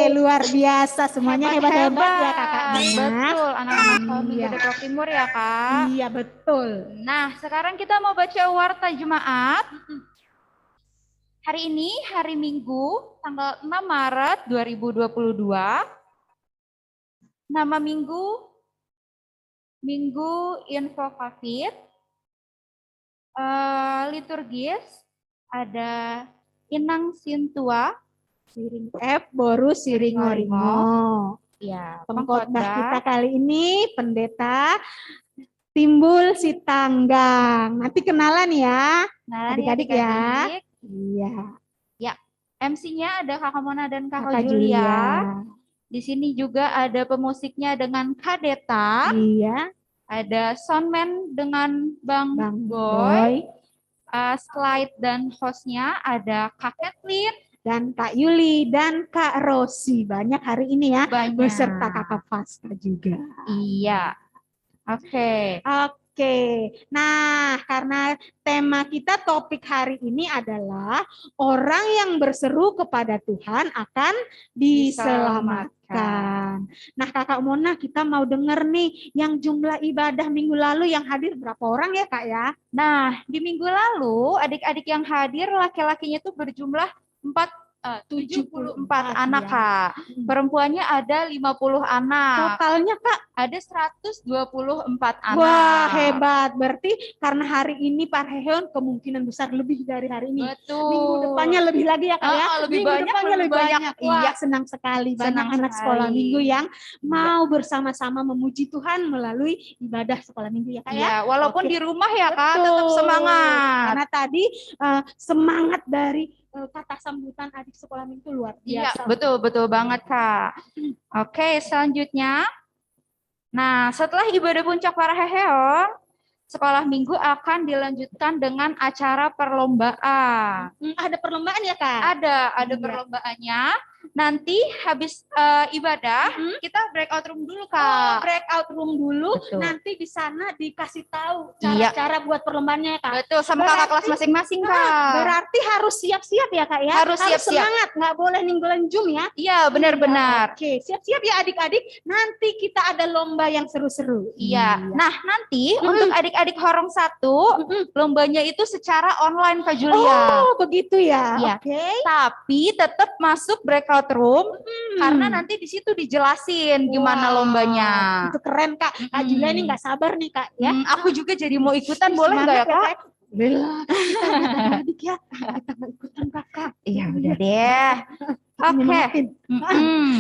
S8: Luar biasa, semuanya hebat-hebat ya kakaknya.
S10: Betul, anak-anak kami Gede Timur ya kak.
S8: Iya betul.
S10: Nah sekarang kita mau baca warta Jemaat. Hari ini hari Minggu tanggal 6 Maret 2022. Nama minggu info COVID. Liturgis ada Inang Sintua,
S8: Siring F Boru Siringoringo.
S10: ya,
S8: Pengkhotbah kita kali ini Pendeta Timbul Sitanggang. Nanti kenalan ya, adik-adik ya. Iya.
S10: Ya, MC-nya ada Kakak Mona dan
S8: Kakak
S10: Kakak Julia. Di sini juga ada pemusiknya dengan Kak Deta.
S8: Iya.
S10: Ada soundman dengan Bang
S8: Boy.
S10: Slide dan hostnya ada Kak Kathleen
S8: Dan Kak Yuli dan Kak Rosi. Banyak hari ini ya.
S10: Banyak.
S8: Beserta Kakak Pasca juga.
S10: Iya. Oke.
S8: Nah karena tema kita topik hari ini adalah orang yang berseru kepada Tuhan akan diselamatkan. Nah Kakak Mona, kita mau dengar nih yang jumlah ibadah minggu lalu yang hadir berapa orang ya Kak ya?
S10: Nah, di minggu lalu adik-adik yang hadir laki-lakinya tuh berjumlah 74 anak,
S8: ya.
S10: Kak. Perempuannya ada 50 anak.
S8: Totalnya Kak?
S10: Ada 124 anak.
S8: Wah, hebat. Berarti karena hari ini Pak Heon kemungkinan besar lebih dari hari ini.
S10: Betul.
S8: Minggu depannya lebih lagi ya Kak ya?
S10: Lebih
S8: Minggu
S10: banyak,
S8: depannya lebih banyak.
S10: Wah,
S8: Iya, senang sekali. Banyak
S10: senang
S8: anak
S10: sekali.
S8: sekolah minggu yang mau bersama-sama memuji Tuhan melalui ibadah sekolah minggu ya Kak ya?
S10: Iya, walaupun
S8: Oke.
S10: di rumah ya Kak,
S8: Betul.
S10: tetap semangat.
S8: Karena tadi semangat dari kata sambutan adik sekolah minggu luar
S10: Iya,
S8: biasa.
S10: betul banget Kak. Oke, selanjutnya. Nah, setelah ibadah puncak para heheon, sekolah minggu akan dilanjutkan dengan acara perlombaan.
S8: Ada perlombaan ya Kak?
S10: Ada
S8: Iya.
S10: perlombaannya. Nanti habis ibadah, kita breakout room dulu Kak.
S8: Oh, breakout room dulu.
S10: Betul.
S8: Nanti di sana dikasih tahu
S10: Iya.
S8: cara-cara buat perlombaannya ya Kak.
S10: Betul, sama kakak kelas masing-masing Kak.
S8: Berarti harus siap-siap ya Kak ya?
S10: Harus siap-siap.
S8: Semangat, nggak boleh ninggalin Zoom ya?
S10: Iya, benar-benar.
S8: Oke, siap-siap ya adik-adik. Nanti kita ada lomba yang seru-seru.
S10: Iya. Nah, nanti untuk adik-adik Horong 1, lombanya itu secara online Kak Julia.
S8: Oh, begitu ya.
S10: Iya.
S8: Oke.
S10: Tapi tetap masuk breakout room karena nanti di situ dijelasin gimana
S8: Wah,
S10: lombanya.
S8: Itu keren Kak. Kak Julia ini nggak sabar nih Kak ya.
S10: Aku juga jadi mau ikutan, boleh nggak ya
S8: Semangat
S10: Kak?
S8: Bella, kita adik ya. Kita nggak ikutan Kakak.
S10: Iya, udah deh. Oke.
S8: Nyemangatin.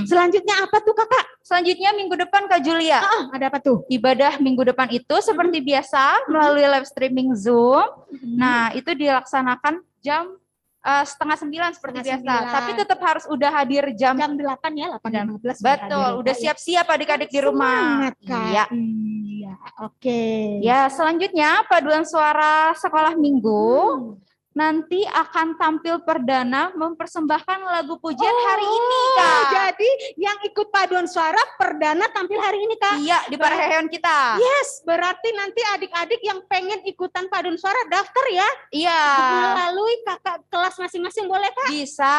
S8: Selanjutnya apa tuh Kakak?
S10: Selanjutnya minggu depan Kak Julia.
S8: Ada apa tuh?
S10: Ibadah minggu depan itu seperti biasa melalui live streaming Zoom. Nah, itu dilaksanakan jam 8:30 seperti biasa.
S8: 8:30.
S10: Tapi tetap harus udah hadir jam
S8: 8 ya, 8:15.
S10: Betul, udah siap-siap adik-adik di rumah.
S8: Semangat, Kak.
S10: Iya.
S8: Iya, oke.
S10: Ya, selanjutnya paduan suara sekolah minggu nanti akan tampil perdana mempersembahkan lagu pujian hari ini, Kak.
S8: Jadi yang ikut paduan suara perdana tampil hari ini, Kak.
S10: Iya, di para heheon kita.
S8: Yes, berarti nanti adik-adik yang pengen ikutan paduan suara daftar ya.
S10: Iya.
S8: Melalui kakak kelas masing-masing boleh, Kak?
S10: Bisa.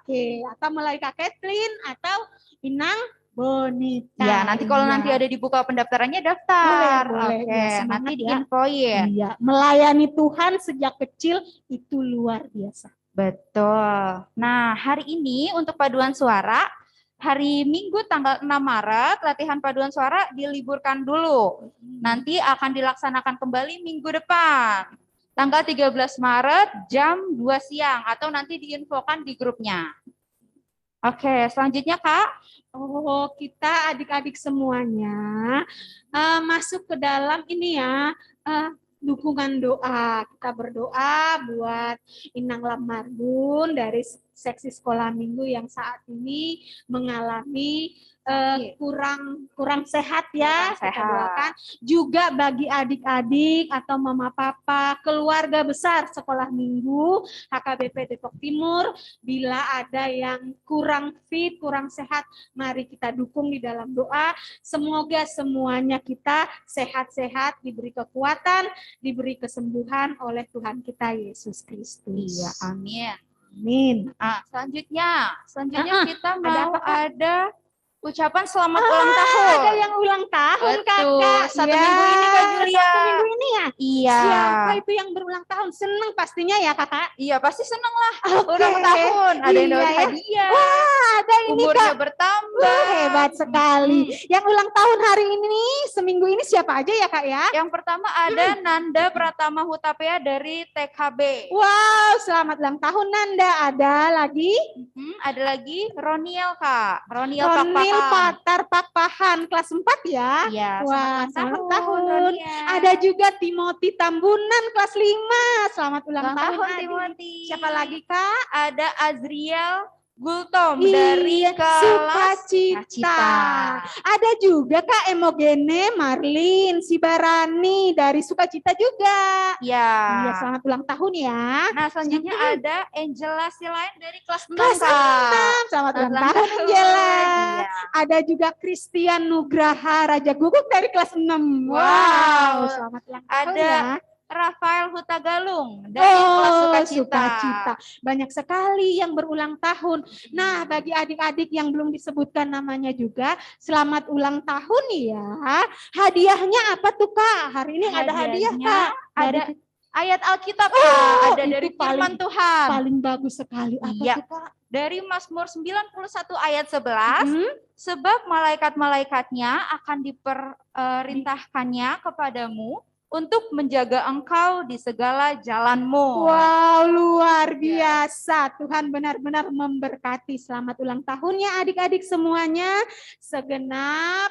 S8: Oke, atau melalui Kak Kathleen atau Inang Bonita.
S10: Ya, nanti kalau
S8: Iya.
S10: nanti ada dibuka pendaftarannya daftar.
S8: Boleh.
S10: Oke,
S8: Ya, semangat
S10: nanti
S8: ya.
S10: diinfoin.
S8: Iya, melayani Tuhan sejak kecil itu luar biasa.
S10: Betul. Nah, hari ini untuk paduan suara, hari Minggu tanggal 6 Maret, latihan paduan suara diliburkan dulu. Nanti akan dilaksanakan kembali minggu depan. Tanggal 13 Maret jam 2 siang atau nanti diinfokan di grupnya. Oke, selanjutnya Kak.
S8: Oh, kita adik-adik semuanya masuk ke dalam ini ya, dukungan doa. Kita berdoa buat Inang Lamarbun dari seksi sekolah minggu yang saat ini mengalami kurang sehat ya.
S10: Kurang
S8: Kita
S10: sehat.
S8: doakan juga bagi adik-adik atau mama papa keluarga besar sekolah minggu HKBP Depok Timur, bila ada yang kurang fit, kurang sehat, mari kita dukung di dalam doa. Semoga semuanya kita sehat-sehat, diberi kekuatan, diberi kesembuhan oleh Tuhan kita Yesus Kristus.
S10: Iya, amin.
S8: Amin.
S10: Selanjutnya
S8: Ah,
S10: kita
S8: ada
S10: mau
S8: apa, Kak?
S10: ada Ucapan selamat ulang tahun.
S8: Ada yang ulang tahun,
S10: Betul.
S8: Kakak.
S10: Satu
S8: Ya,
S10: minggu ini, Kak Julia.
S8: Satu minggu ini ya?
S10: Iya.
S8: Siapa itu yang berulang tahun? Seneng pastinya ya, Kakak?
S10: Iya, pasti seneng lah.
S8: Oke.
S10: Ulang tahun. Ada yang dapat
S8: Iya ya.
S10: hadiah.
S8: Wah, ada ini,
S10: Umurnya
S8: Kak.
S10: bertambah.
S8: Hebat sekali. Yang ulang tahun hari ini, seminggu ini siapa aja ya, Kak ya?
S10: Yang pertama ada Nanda Pratama Hutapea dari TKB.
S8: Wow, selamat ulang tahun Nanda. Ada lagi?
S10: Ada lagi Roniel, Kak. Roniel
S8: Ronil
S10: Pakpahan.
S8: Patar Pakpahan kelas 4 ya.
S10: Iya,
S8: Wah,
S10: selamat
S8: selamat tahun.
S10: Roniel.
S8: Ada juga Timothy Tambunan kelas 5. Selamat ulang
S10: Ulang
S8: tahun
S10: tahun,
S8: Adi.
S10: Timothy.
S8: Siapa lagi, Kak?
S10: Ada Azriel Gultom
S8: Iya,
S10: dari kelas
S8: Sukacita. Ada juga Kak Emogene Marlin Sibarani dari Sukacita juga.
S10: Ya.
S8: Iya, selamat ulang tahun ya.
S10: Nah, selanjutnya ada Angela Silain dari kelas 6,
S8: Kelas
S10: Kak.
S8: 6. Selamat ulang tahun Angela.
S10: Iya.
S8: Ada juga Christian Nugraha Raja Guguk dari kelas 6.
S10: Wow.
S8: Selamat ulang tahun
S10: Ada
S8: ya.
S10: Rafael Hutagalung dari kelas Sukacita.
S8: Sukacita. Banyak sekali yang berulang tahun. Nah, bagi adik-adik yang belum disebutkan namanya juga, selamat ulang tahun ya. Hadiahnya apa tuh, Kak? Hari ini ada hadiah,
S10: Hadiahnya
S8: Kak.
S10: ada
S8: Dari
S10: ayat Alkitab, Kak. Ada
S8: itu
S10: dari firman Tuhan.
S8: paling bagus sekali. Apa
S10: Iya.
S8: tuh, Kak?
S10: Dari Mazmur 91 ayat 11,
S8: Hmm?
S10: sebab malaikat-malaikatnya akan diperintahkannya kepadamu untuk menjaga engkau di segala jalanmu.
S8: Wow, luar biasa. Tuhan benar-benar memberkati. Selamat ulang tahunnya adik-adik semuanya. Segenap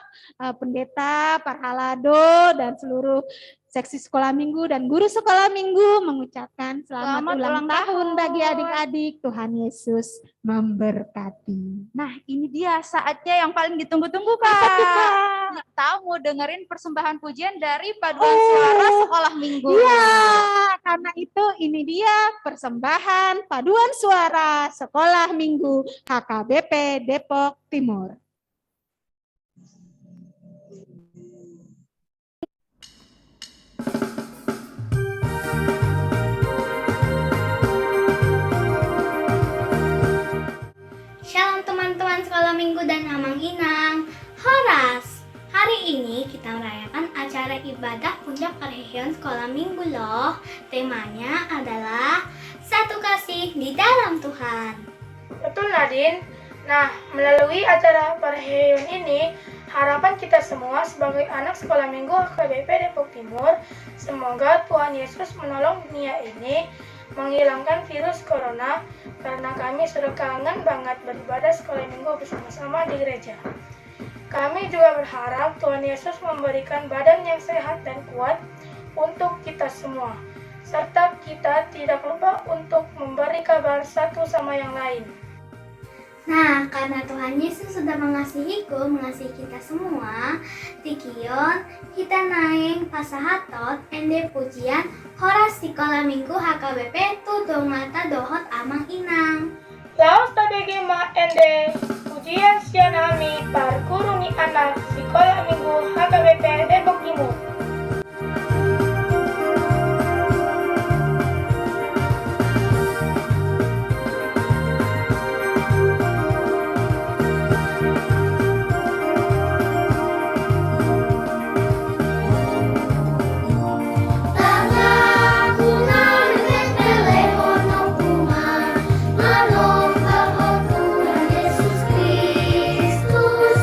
S8: pendeta, parhalado, dan seluruh seksi sekolah minggu dan guru sekolah minggu mengucapkan selamat ulang tahun bagi adik-adik. Tuhan Yesus memberkati.
S10: Nah, ini dia saatnya yang paling ditunggu-tunggu, Kak. Kita mau dengerin persembahan pujian dari paduan suara sekolah minggu.
S8: Iya, karena itu ini dia persembahan paduan suara sekolah minggu HKBP Depok Timur.
S11: Shalom teman-teman sekolah minggu dan Amang Inang. Horas, hari ini kita merayakan acara ibadah puncak perayaan sekolah minggu loh. Temanya adalah satu kasih di dalam Tuhan.
S12: Betul Nadine. Nah, melalui acara perayaan ini, harapan kita semua sebagai anak sekolah minggu HKBP Depok Timur, semoga Tuhan Yesus menolong dunia ini menghilangkan virus corona, karena kami sudah kangen banget beribadah sekolah minggu bersama-sama di gereja. Kami juga berharap Tuhan Yesus memberikan badan yang sehat dan kuat untuk kita semua, serta kita tidak lupa untuk memberi kabar satu sama yang lain.
S11: Nah, karena Tuhan Yesus sudah mengasihiku, mengasihi kita semua, Tikion, kita naik pasahatot, ende pujian, horas sekolah minggu HKBP, tudong mata dohot amang inang.
S12: Laos tabege ma ende, pujian sian ami, par kuruni anak, sekolah minggu HKBP Depok Timur.
S11: Yesus Kristus,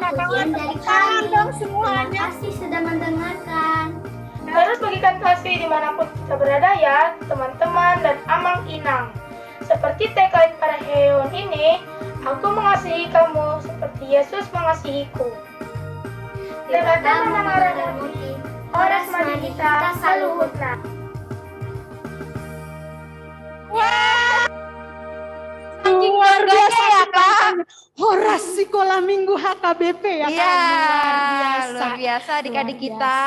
S11: pujian dari kami. Terima kasih sudah mendengarkan.
S12: Terus bagikan kasih dimanapun kita berada ya, teman-teman dan Amang Inang. Seperti tagline Parahyon ini, aku mengasihi kamu seperti Yesus mengasihiku. Lebatan menangaramuti, Horas Madita Saluhutna.
S8: Luar biasa ya Kak. Horas Sekolah Minggu HKBP ya Kak.
S10: Iya, luar biasa adik-adik kita.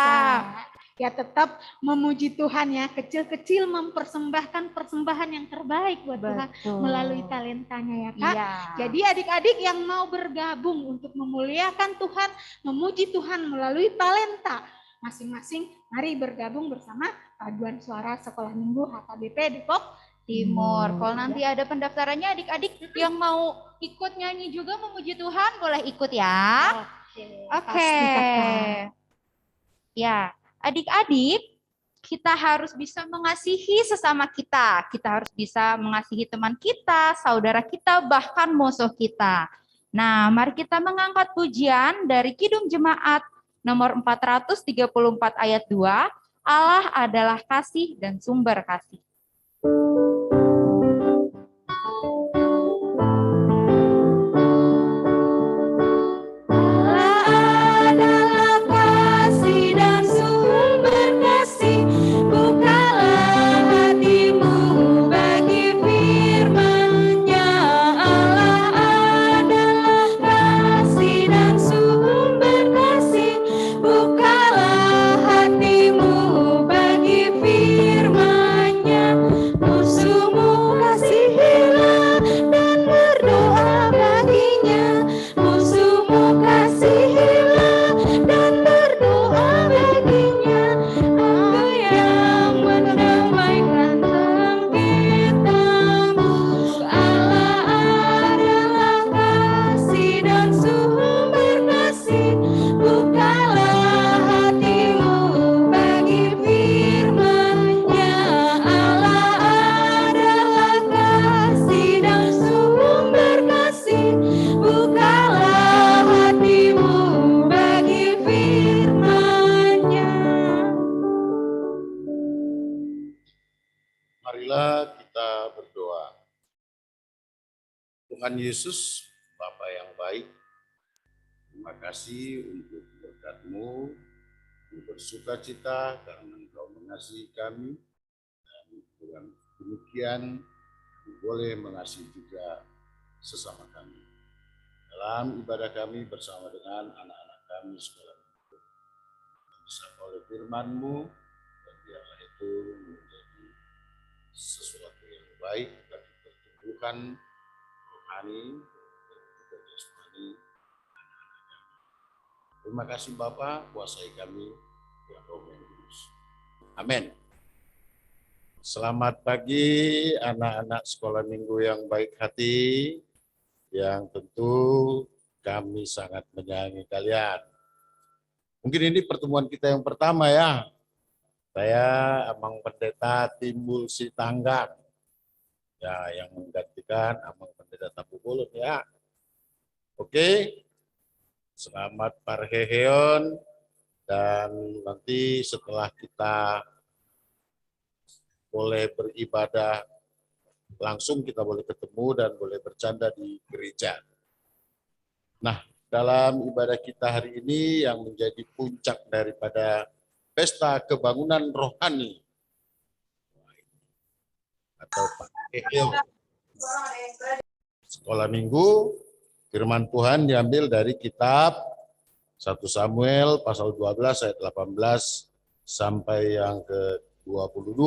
S8: Ya tetap memuji Tuhan ya, kecil-kecil mempersembahkan persembahan yang terbaik buat Tuhan melalui talentanya ya Kak.
S10: Iya.
S8: Jadi adik-adik yang mau bergabung untuk memuliakan Tuhan, memuji Tuhan melalui talenta masing-masing, mari bergabung bersama Paduan Suara Sekolah Minggu HKBP Depok
S10: Timur. Kalau nanti ada pendaftarannya adik-adik yang mau ikut nyanyi juga memuji Tuhan boleh ikut ya. Oke. Ya, adik-adik kita harus bisa mengasihi sesama kita. Kita harus bisa mengasihi teman kita, saudara kita, bahkan musuh kita. Nah, mari kita mengangkat pujian dari Kidung Jemaat nomor 434 ayat 2. Allah adalah kasih dan sumber kasih.
S13: Marilah kita berdoa. Tuhan Yesus, Bapa yang baik, terima kasih untuk berkat-Mu, bersuka cita karena Engkau mengasihi kami, dan dengan demikian boleh mengasihi juga sesama kami. Dalam ibadah kami bersama dengan anak-anak kami sekolah minggu, bisa oleh firman-Mu, dan biarlah itu menjadi sesuatu yang baik bagi pertumbuhan rohani dan juga jasmani anak-anak kami. Terima kasih Bapa, kuasai kami dengan Roh yang kudus. Amin. Selamat pagi anak-anak sekolah minggu yang baik hati, yang tentu kami sangat menyayangi kalian. Mungkin ini pertemuan kita yang pertama ya. Saya Amang Pendeta Timbul Sitanggang, ya, yang menggantikan Amang Pendeta Tapu Bolon ya. Oke, selamat Parahyon, dan nanti setelah kita boleh beribadah langsung, kita boleh ketemu dan boleh bercanda di gereja. Nah, dalam ibadah kita hari ini yang menjadi puncak daripada Pesta Kebangunan Rohani atau Parahyon Sekolah Minggu, firman Tuhan diambil dari kitab 1 Samuel pasal 12 ayat 18 sampai yang ke-22.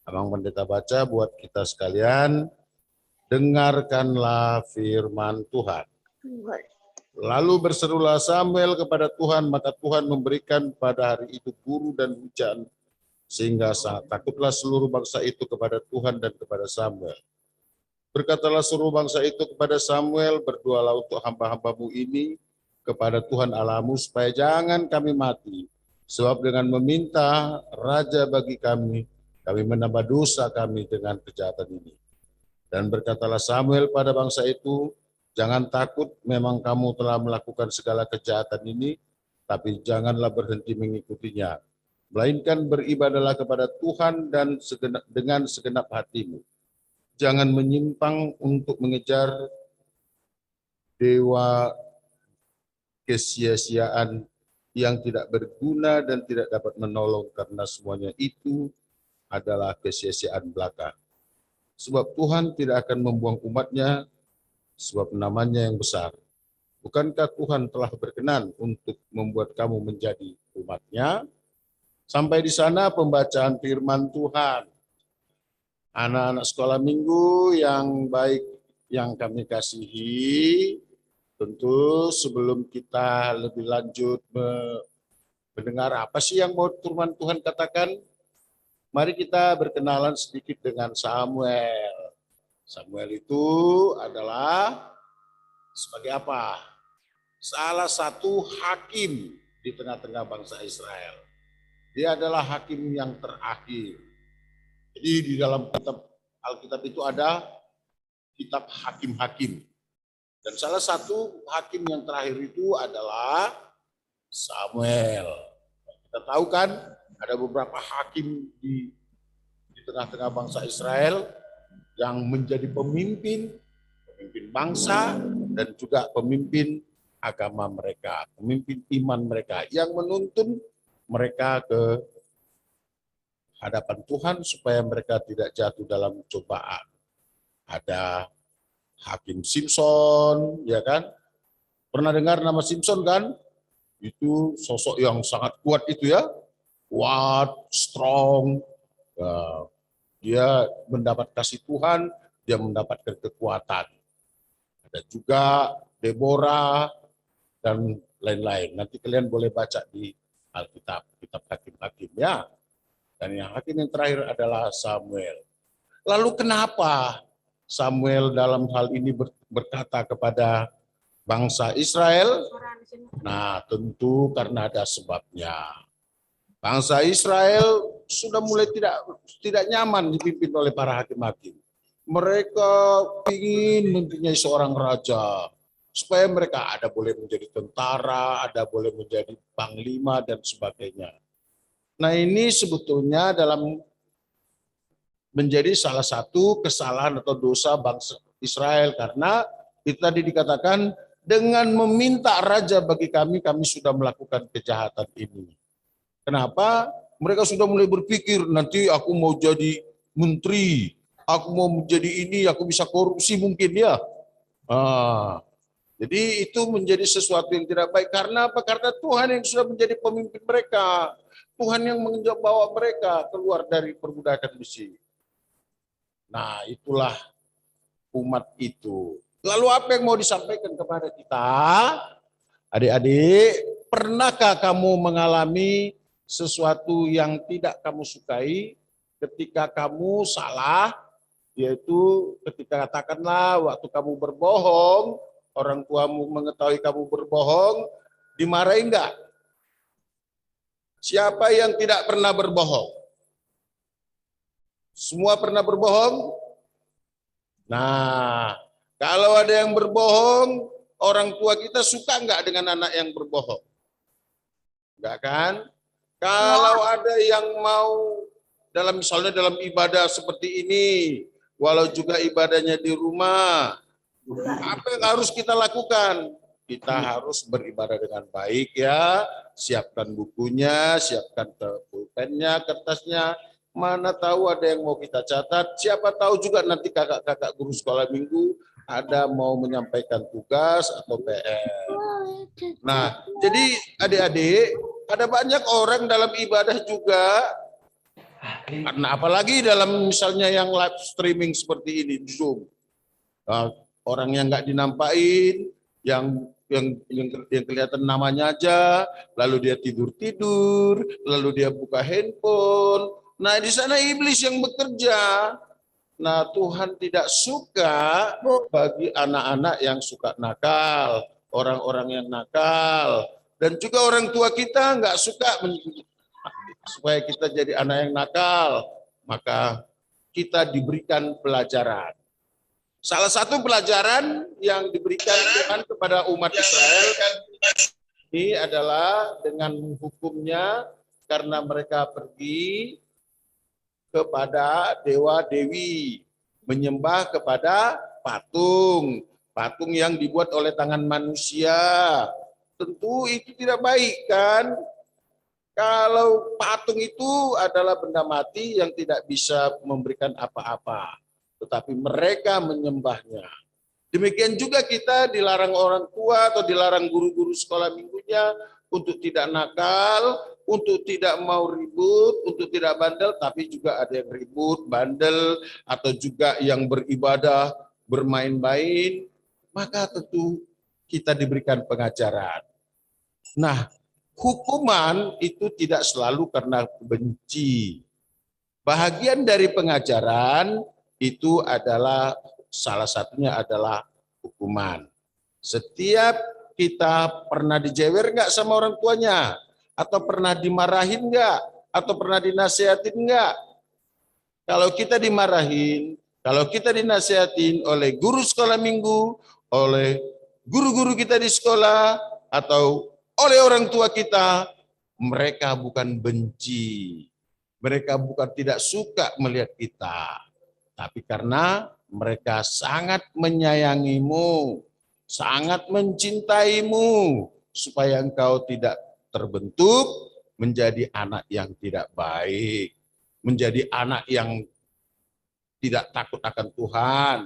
S13: Abang Pendeta baca buat kita sekalian. Dengarkanlah firman Tuhan. Lalu berserulah Samuel kepada Tuhan, maka Tuhan memberikan pada hari itu guru dan hujan, sehingga sangat takutlah seluruh bangsa itu kepada Tuhan dan kepada Samuel. Berkatalah seluruh bangsa itu kepada Samuel, berdoalah untuk hamba-hambamu ini kepada Tuhan Allahmu, supaya jangan kami mati, sebab dengan meminta raja bagi kami menambah dosa kami dengan kejahatan ini. Dan berkatalah Samuel pada bangsa itu, Jangan takut, memang kamu telah melakukan segala kejahatan ini, tapi janganlah berhenti mengikutinya. Melainkan beribadahlah kepada Tuhan dan dengan segenap hatimu. Jangan menyimpang untuk mengejar dewa kesia-siaan yang tidak berguna dan tidak dapat menolong, karena semuanya itu adalah kesia-siaan belaka. Sebab Tuhan tidak akan membuang umatnya, sebab namanya yang besar. Bukankah Tuhan telah berkenan untuk membuat kamu menjadi umatnya? Sampai di sana pembacaan firman Tuhan. Anak-anak sekolah minggu yang baik yang kami kasihi, tentu sebelum kita lebih lanjut mendengar apa sih yang mau firman Tuhan katakan, mari kita berkenalan sedikit dengan Samuel. Samuel itu adalah sebagai apa? Salah satu hakim di tengah-tengah bangsa Israel. Dia adalah hakim yang terakhir. Jadi di dalam kitab Alkitab itu ada kitab hakim-hakim. Dan salah satu hakim yang terakhir itu adalah Samuel. Kita tahu kan ada beberapa hakim di tengah-tengah bangsa Israel yang menjadi pemimpin bangsa dan juga pemimpin agama mereka, pemimpin iman mereka yang menuntun mereka ke hadapan Tuhan supaya mereka tidak jatuh dalam cobaan. Ada Hakim Simpson, ya kan? Pernah dengar nama Simpson kan? Itu sosok yang sangat kuat itu ya, kuat, strong. Dia mendapat kasih Tuhan, dia mendapatkan kekuatan. Ada juga Deborah dan lain-lain. Nanti kalian boleh baca di Alkitab, kitab hakim-hakim ya. Dan yang hakim yang terakhir adalah Samuel. Lalu kenapa Samuel dalam hal ini berkata kepada bangsa Israel? Nah, tentu karena ada sebabnya. Bangsa Israel sudah mulai tidak nyaman dipimpin oleh para hakim-hakim. Mereka ingin mempunyai seorang raja, supaya mereka ada boleh menjadi tentara, ada boleh menjadi panglima, dan sebagainya. Nah, ini sebetulnya dalam menjadi salah satu kesalahan atau dosa bangsa Israel, karena itu tadi dikatakan dengan meminta raja bagi kami sudah melakukan kejahatan ini. Kenapa? Mereka sudah mulai berpikir, nanti aku mau jadi menteri, aku mau menjadi ini, aku bisa korupsi mungkin ya. Jadi itu menjadi sesuatu yang tidak baik. Karena apa? Karena Tuhan yang sudah menjadi pemimpin mereka. Tuhan yang membawa mereka keluar dari perbudakan besi. Nah, itulah umat itu. Lalu apa yang mau disampaikan kepada kita? Adik-adik, pernahkah kamu mengalami sesuatu yang tidak kamu sukai ketika kamu salah, yaitu ketika katakanlah waktu kamu berbohong, orang tuamu mengetahui kamu berbohong, dimarahi enggak? Siapa yang tidak pernah berbohong? Semua pernah berbohong? Nah, kalau ada yang berbohong, orang tua kita suka enggak dengan anak yang berbohong? Enggak kan? Kalau ada yang mau misalnya dalam ibadah seperti ini, walau juga ibadahnya di rumah, apa yang harus kita lakukan? Kita harus beribadah dengan baik ya, siapkan bukunya, siapkan pulpennya, kertasnya, mana tahu ada yang mau kita catat, siapa tahu juga nanti kakak-kakak guru sekolah minggu ada mau menyampaikan tugas atau PR. Nah, jadi adik-adik, ada banyak orang dalam ibadah juga, karena apalagi dalam misalnya yang live streaming seperti ini, Zoom. Orang yang nggak dinampain, yang kelihatan namanya aja, lalu dia tidur-tidur, lalu dia buka handphone. Nah, di sana iblis yang bekerja. Nah, Tuhan tidak suka bagi anak-anak yang suka nakal, orang-orang yang nakal, dan juga orang tua kita nggak suka supaya kita jadi anak yang nakal. Maka kita diberikan pelajaran. Salah satu pelajaran yang diberikan Tuhan kepada umat Israel ini adalah dengan hukumnya karena mereka pergi kepada dewa-dewi, menyembah kepada patung, patung yang dibuat oleh tangan manusia. Tentu itu tidak baik kan? Kalau patung itu adalah benda mati yang tidak bisa memberikan apa-apa, tetapi mereka menyembahnya. Demikian juga kita dilarang orang tua atau dilarang guru-guru sekolah minggunya untuk tidak nakal, untuk tidak mau ribut, untuk tidak bandel, tapi juga ada yang ribut, bandel, atau juga yang beribadah, bermain-main, maka tentu kita diberikan pengajaran. Nah, hukuman itu tidak selalu karena benci. Bahagian dari pengajaran itu adalah salah satunya adalah hukuman. Setiap kita pernah dijewer nggak sama orang tuanya? Atau pernah dimarahin nggak? Atau pernah dinasihatin nggak? Kalau kita dimarahin, kalau kita dinasihatin oleh guru sekolah minggu, oleh guru-guru kita di sekolah, atau oleh orang tua kita, mereka bukan benci. Mereka bukan tidak suka melihat kita. Tapi karena mereka sangat menyayangimu, sangat mencintaimu, supaya engkau tidak terbentuk menjadi anak yang tidak baik, menjadi anak yang tidak takut akan Tuhan,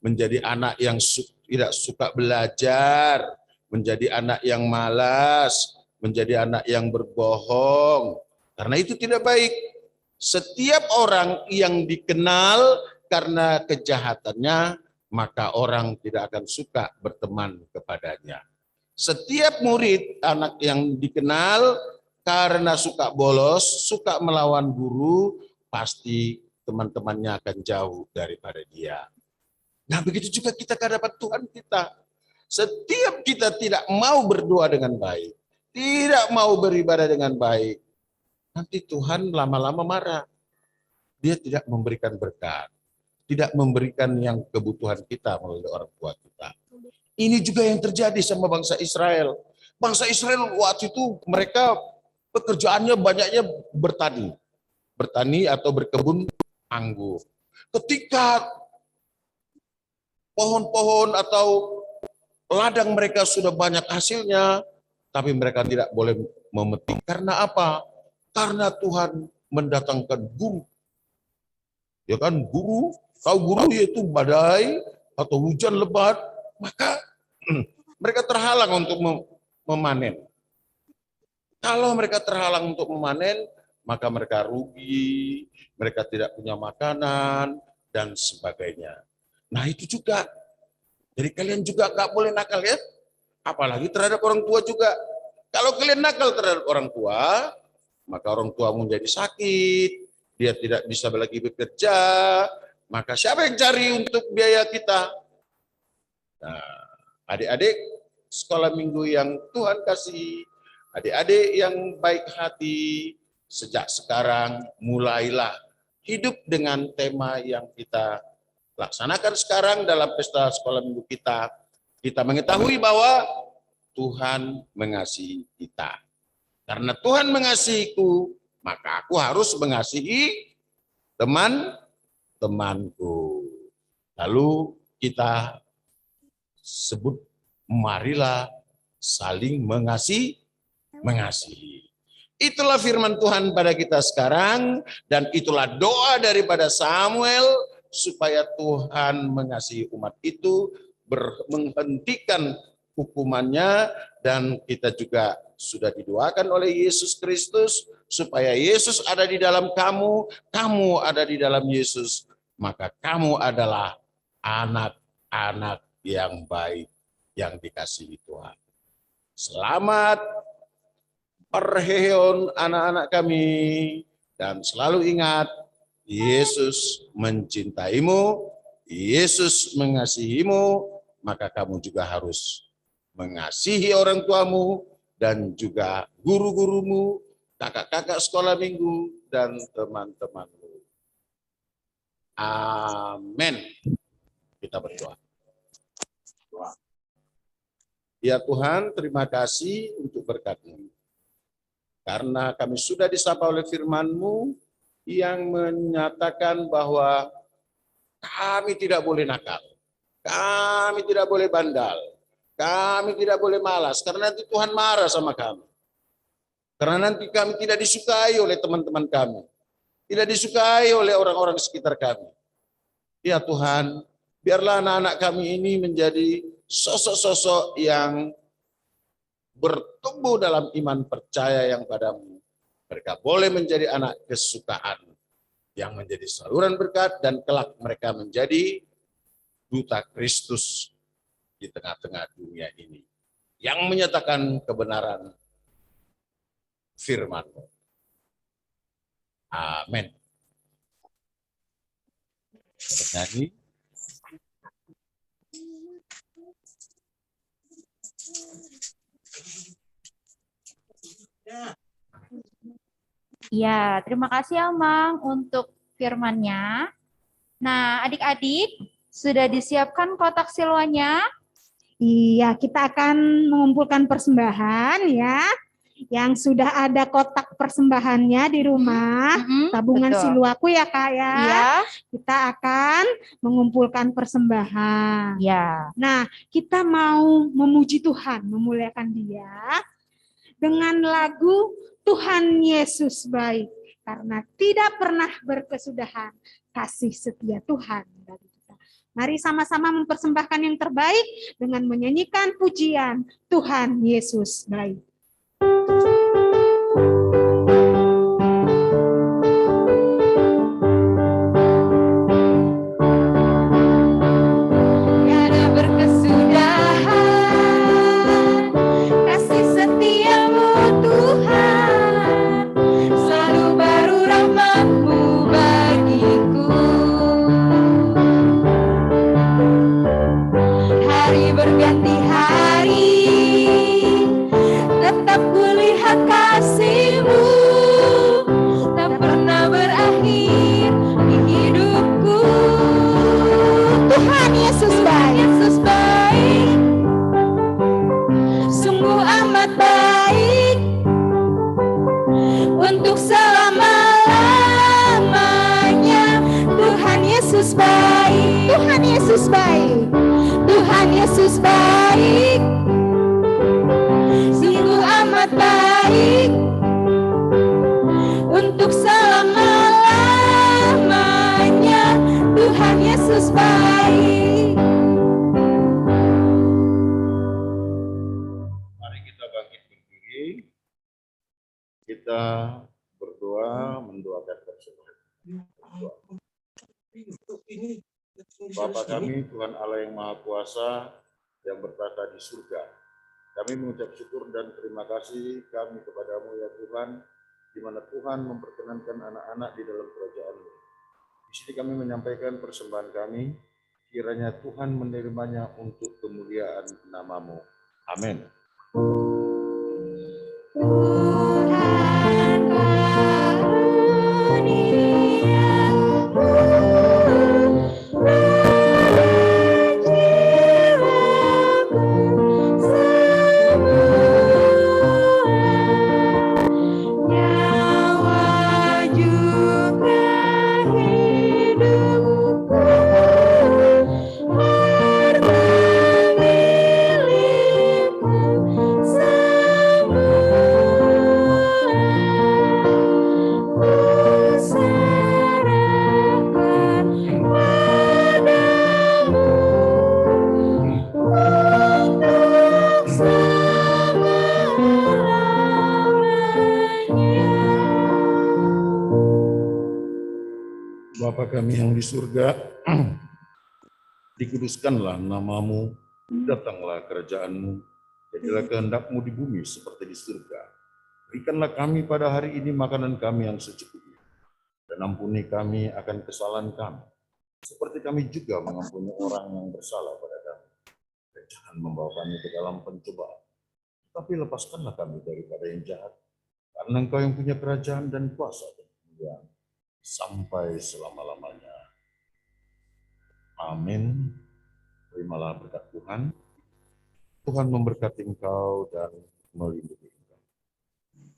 S13: menjadi anak yang tidak suka belajar, menjadi anak yang malas, menjadi anak yang berbohong. Karena itu tidak baik. Setiap orang yang dikenal karena kejahatannya, maka orang tidak akan suka berteman kepadanya. Setiap murid anak yang dikenal karena suka bolos, suka melawan guru, pasti teman-temannya akan jauh daripada dia. Nah, begitu juga kita ke hadapan Tuhan kita. Setiap kita tidak mau berdoa dengan baik, tidak mau beribadah dengan baik, nanti Tuhan lama-lama marah. Dia tidak memberikan berkat, tidak memberikan yang kebutuhan kita melalui orang tua kita. Ini juga yang terjadi sama bangsa Israel. Bangsa Israel waktu itu mereka pekerjaannya banyaknya bertani. Bertani atau berkebun anggur. Ketika pohon-pohon atau ladang mereka sudah banyak hasilnya, tapi mereka tidak boleh memetik. Karena apa? Karena Tuhan mendatangkan guru. Ya kan, guru, tahu guru yaitu badai atau hujan lebat, maka mereka terhalang untuk memanen. Kalau mereka terhalang untuk memanen, maka mereka rugi, mereka tidak punya makanan, dan sebagainya. Nah itu juga. Jadi kalian juga nggak boleh nakal ya, apalagi terhadap orang tua juga. Kalau kalian nakal terhadap orang tua, maka orang tua menjadi sakit, dia tidak bisa lagi bekerja, maka siapa yang cari untuk biaya kita? Nah, adik-adik sekolah minggu yang Tuhan kasih, adik-adik yang baik hati, sejak sekarang mulailah hidup dengan tema yang kita laksanakan sekarang dalam pesta sekolah minggu kita. Kita mengetahui bahwa Tuhan mengasihi kita. Karena Tuhan mengasihiku, maka aku harus mengasihi teman-temanku. Lalu kita sebut, marilah saling mengasihi. Itulah firman Tuhan pada kita sekarang, dan itulah doa daripada Samuel, supaya Tuhan mengasihi umat itu, menghentikan hukumannya, dan kita juga sudah didoakan oleh Yesus Kristus, supaya Yesus ada di dalam kamu, kamu ada di dalam Yesus, maka kamu adalah anak-anak yang baik, yang dikasihi Tuhan. Selamat perheon anak-anak kami, dan selalu ingat, Yesus mencintaimu, Yesus mengasihimu, maka kamu juga harus mengasihi orang tuamu, dan juga guru-gurumu, kakak-kakak sekolah minggu, dan teman-temanmu. Amin. Kita berdoa. Ya Tuhan, terima kasih untuk berkat-Mu. Karena kami sudah disapa oleh firman-Mu yang menyatakan bahwa kami tidak boleh nakal, kami tidak boleh bandal, kami tidak boleh malas, karena nanti Tuhan marah sama kami. Karena nanti kami tidak disukai oleh teman-teman kami, tidak disukai oleh orang-orang sekitar kami. Ya Tuhan, biarlah anak-anak kami ini menjadi sosok-sosok yang bertumbuh dalam iman percaya yang padamu. Mereka boleh menjadi anak kesukaan yang menjadi saluran berkat dan kelak mereka menjadi duta Kristus di tengah-tengah dunia ini yang menyatakan kebenaran firman-Mu. Amin. Bernyanyi.
S10: Ya, terima kasih Amang untuk firman-Nya. Nah, adik-adik, sudah disiapkan kotak silwanya?
S8: Iya, kita akan mengumpulkan persembahan ya. Yang sudah ada kotak persembahannya di rumah, tabungan
S10: betul.
S8: Siluaku ya Kak ya.
S10: Iya.
S8: Kita akan mengumpulkan persembahan.
S10: Ya.
S8: Nah, kita mau memuji Tuhan, memuliakan Dia dengan lagu Tuhan Yesus baik, karena tidak pernah berkesudahan kasih setia Tuhan bagi kita. Mari sama-sama mempersembahkan yang terbaik dengan menyanyikan pujian Tuhan Yesus baik.
S14: Tiada berkesudahan kasih setiamu Tuhan, selalu baru rahmat-Mu bagiku. Hari berganti hari, tetap kulihat kasih-Mu, tak pernah berakhir di hidupku.
S8: Tuhan Yesus baik.
S14: Yesus baik, sungguh amat baik, untuk selama-lamanya. Tuhan Yesus baik,
S8: Tuhan Yesus baik,
S14: Tuhan Yesus baik, sungguh amat baik, untuk selama-lamanya. Tuhan Yesus baik.
S13: Mari kita bangkit berdiri. Kita berdoa, mendoakan persembahan. Bapa kami, Tuhan Allah yang Maha Kuasa, yang bertata di surga. Kami mengucap syukur dan terima kasih kami kepadamu ya Tuhan, di mana Tuhan memperkenankan anak-anak di dalam kerajaan-Mu. Di sini kami menyampaikan persembahan kami, kiranya Tuhan menerimanya untuk kemuliaan nama-Mu. Amin.
S14: Nyawa juga hidupku, harta milikku semua. Ku serahkan padamu untuk
S13: Bapa kami yang di surga, dikuduskanlah nama-Mu, datanglah kerajaan-Mu, jadilah kehendak-Mu di bumi seperti di surga. Berikanlah kami pada hari ini makanan kami yang secukupnya, dan ampuni kami akan kesalahan kami, seperti kami juga mengampuni orang yang bersalah pada kami. Dan jangan membawa kami ke dalam pencobaan, tapi lepaskanlah kami daripada yang jahat, karena Engkau yang punya kerajaan dan kuasa dan kemuliaan sampai selama-lamanya. Amin. Terimalah berkat Tuhan. Tuhan memberkati engkau dan melindungi engkau.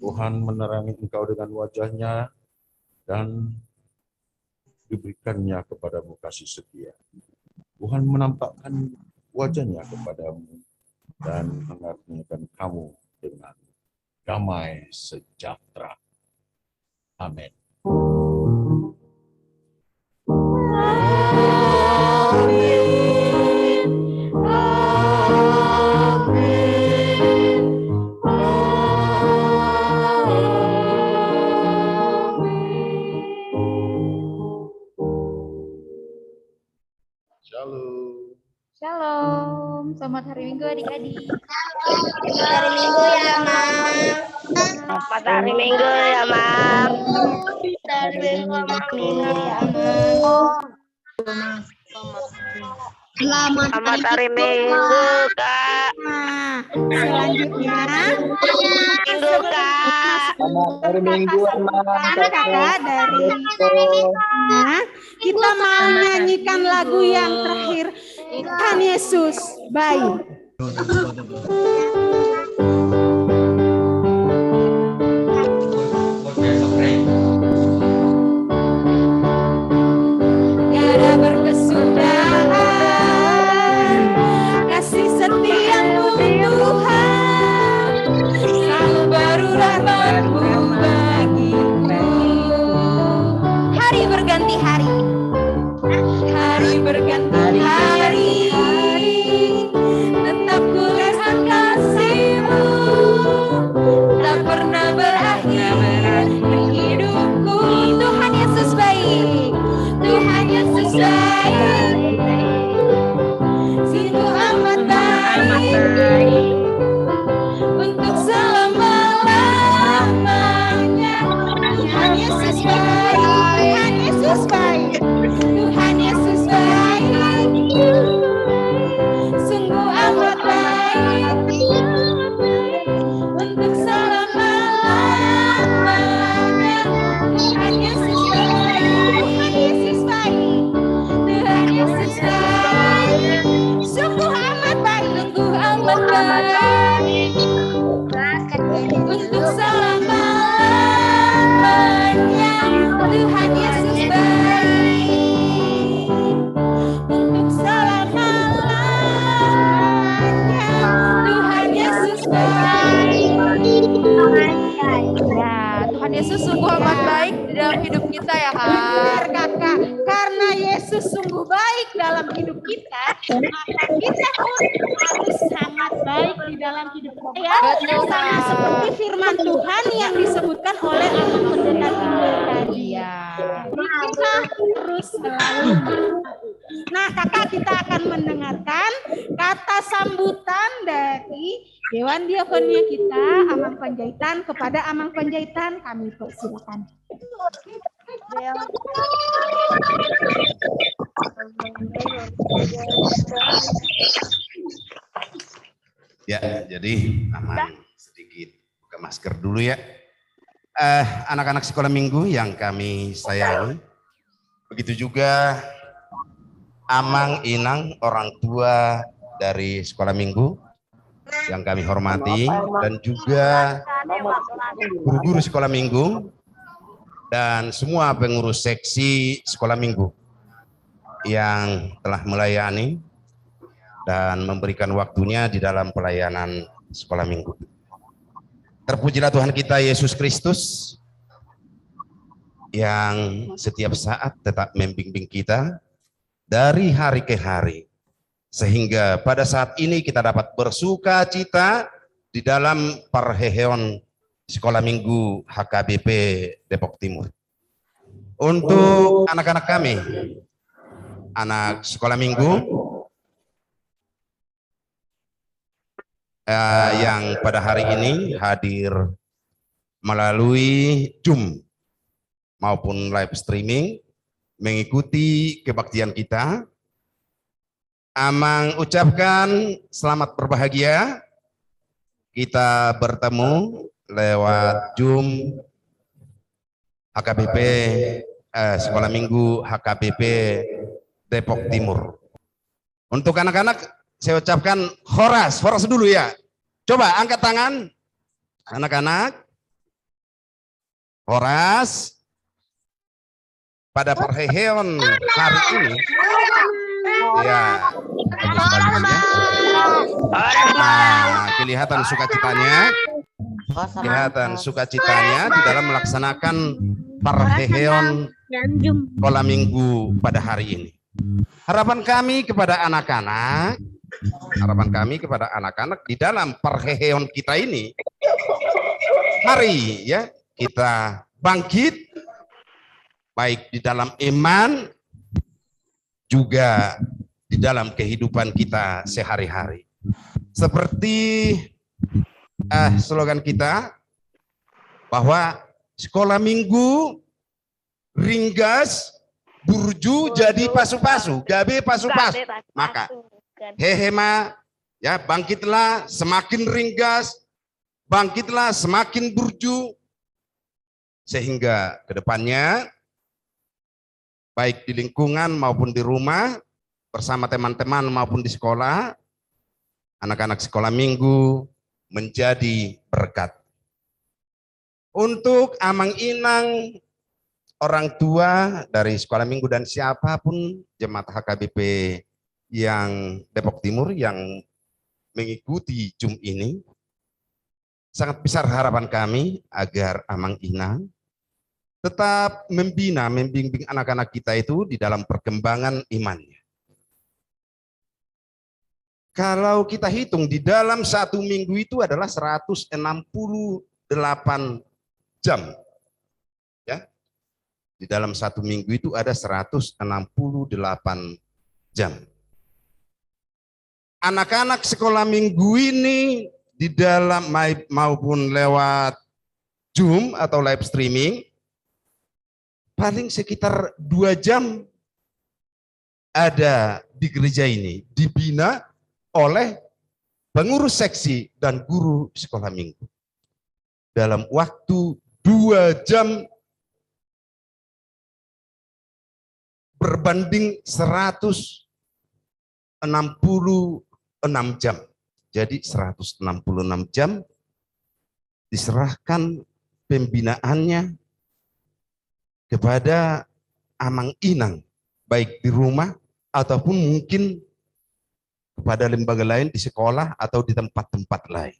S13: Tuhan menerangi engkau dengan wajahnya dan diberikannya kepadamu kasih setia. Tuhan menampakkan wajahnya kepadamu dan mengaruniakan kamu dengan damai sejahtera. Amin. Shalom.
S10: Shalom. Selamat hari Minggu adik-adik.
S4: Hari Minggu ya, Mam.
S14: Selamat hari Minggu ya, Mam.
S4: Hari Minggu, Mam.
S14: Selamat hari Minggu, Kak.
S8: Nah, selanjutnya
S14: Minggu, Kak.
S8: hari Minggu kakak dari nah, kita mau nyanyikan lagu yang terakhir, Tuhan Yesus baik. Tiada berkesudahan kasih setiamu Tuhan, selalu baru rahmat-Mu bagiku. Hari berganti hari, hari berganti hari, tetap ku lihat kasih-Mu, tak pernah berakhir di hidupku. Tuhan Yesus baik, Tuhan Yesus baik, sungguh amat baik, untuk selama-lamanya. Tuhan Yesus baik, Tuhan Yesus baik, Tuhan Yesus baik, sungguh amat baik, untuk selama-lamanya. Tuhan Yesus baik, Tuhan Yesus baik, Tuhan Yesus baik, sungguh amat baik, sungguh amat baik, untuk selama-lamanya. Tuhan Yesus baik, untuk selama-lamanya. Tuhan Yesus baik. Ya, Tuhan Yesus sungguh amat baik di dalam hidup kita ya Kak. Benar Kakak, karena Yesus sungguh baik dalam hidup kita, maka kita pun harus sangat baik di dalam hidup kita ya. Sama seperti firman Tuhan yang disebutkan oleh Abang Pendeta Timbul tadi ya. Kita terus selalu Nah, Kakak, kita akan mendengarkan kata sambutan dari Dewan Diakonia kita, Amang Panjaitan, kepada Amang Panjaitan. Kami persilakan.
S15: Ya, jadi aman sedikit buka masker dulu ya. Anak-anak sekolah minggu yang kami sayangi, begitu juga Amang, Inang, orang tua dari sekolah minggu yang kami hormati, dan juga guru-guru sekolah minggu dan semua pengurus seksi sekolah minggu yang telah melayani dan memberikan waktunya di dalam pelayanan sekolah minggu. Terpujilah Tuhan kita Yesus Kristus yang setiap saat tetap membimbing kita dari hari ke hari, sehingga pada saat ini kita dapat bersuka cita di dalam perheheon sekolah minggu HKBP Depok Timur. Untuk anak-anak kami, anak sekolah minggu yang pada hari ini hadir melalui Zoom maupun live streaming mengikuti kebaktian kita, Amang ucapkan selamat berbahagia. Kita bertemu lewat Zoom HKBP Sekolah Minggu HKBP Depok Timur. Untuk anak-anak saya ucapkan horas dulu ya. Coba angkat tangan anak-anak. Horas pada perheheon hari ini. Ya. Nah, kelihatan sukacitanya. Kelihatan sukacitanya di dalam melaksanakan perheheon sekolah minggu pada hari ini. Harapan kami kepada anak-anak di dalam perheheon kita ini, mari ya kita bangkit baik di dalam iman juga di dalam kehidupan kita sehari-hari. Seperti slogan kita bahwa sekolah minggu ringgas burju jadi pasu-pasu, gabe pasu-pasu. Maka hehema ya bangkitlah semakin ringgas, bangkitlah semakin burju sehingga kedepannya baik di lingkungan maupun di rumah bersama teman-teman maupun di sekolah, anak-anak sekolah minggu menjadi berkat. Untuk Amang Inang, orang tua dari sekolah minggu dan siapapun jemaat HKBP yang Depok Timur yang mengikuti Zoom ini, sangat besar harapan kami agar Amang Inang tetap membina, membimbing anak-anak kita itu di dalam perkembangan imannya. Kalau kita hitung di dalam 1 minggu itu adalah 168 jam. Ya. Di dalam 1 minggu itu ada 168 jam. Anak-anak sekolah minggu ini di dalam maupun lewat Zoom atau live streaming paling sekitar 2 jam ada di gereja ini, dibina oleh pengurus seksi dan guru sekolah minggu. Dalam waktu 2 jam berbanding 166 jam. Jadi 166 jam diserahkan pembinaannya kepada Amang Inang, baik di rumah ataupun mungkin kepada lembaga lain di sekolah atau di tempat-tempat lain.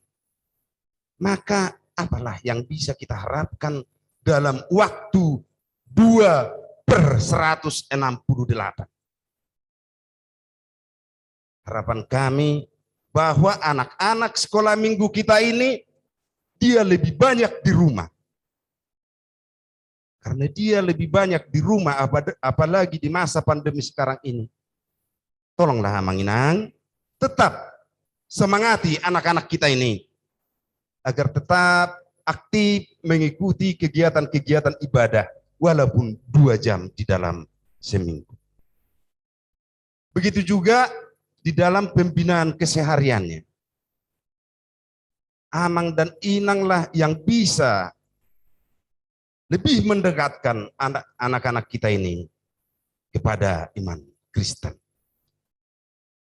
S15: Maka apalah yang bisa kita harapkan dalam waktu 2/168. Harapan kami bahwa anak-anak sekolah minggu kita ini dia lebih banyak di rumah. Karena dia lebih banyak di rumah, apalagi di masa pandemi sekarang ini. Tolonglah Amang Inang, tetap semangati anak-anak kita ini, agar tetap aktif mengikuti kegiatan-kegiatan ibadah, walaupun 2 jam di dalam seminggu. Begitu juga di dalam pembinaan kesehariannya. Amang dan Inanglah yang bisa lebih mendekatkan anak-anak kita ini kepada iman Kristen.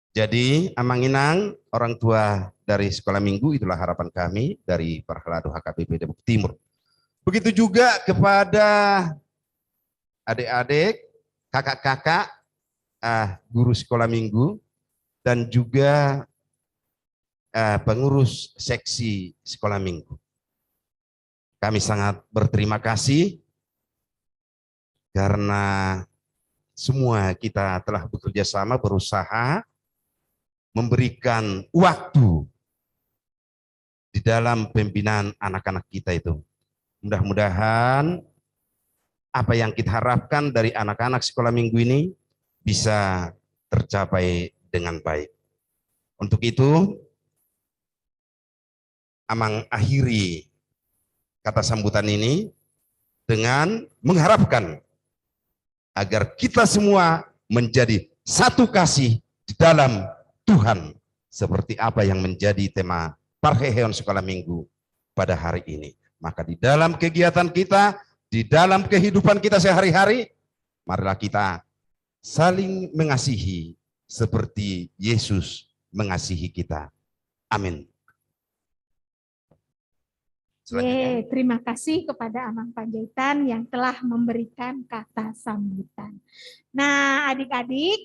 S15: Jadi Amang Inang, orang tua dari sekolah minggu, itulah harapan kami dari Perhelado HKBP Depok Timur. Begitu juga kepada adik-adik, kakak-kakak, guru sekolah minggu, dan juga pengurus seksi sekolah minggu. Kami sangat berterima kasih karena semua kita telah bekerja sama, berusaha memberikan waktu di dalam pembinaan anak-anak kita itu. Mudah-mudahan apa yang kita harapkan dari anak-anak sekolah minggu ini bisa tercapai dengan baik. Untuk itu, Amang akhiri kata sambutan ini dengan mengharapkan agar kita semua menjadi satu kasih di dalam Tuhan, seperti apa yang menjadi tema Perheheon Sekolah Minggu pada hari ini. Maka di dalam kegiatan kita, di dalam kehidupan kita sehari-hari, marilah kita saling mengasihi, seperti Yesus mengasihi kita. Amin.
S8: Yeay, terima kasih kepada Amang Panjaitan yang telah memberikan kata sambutan. Nah, adik-adik,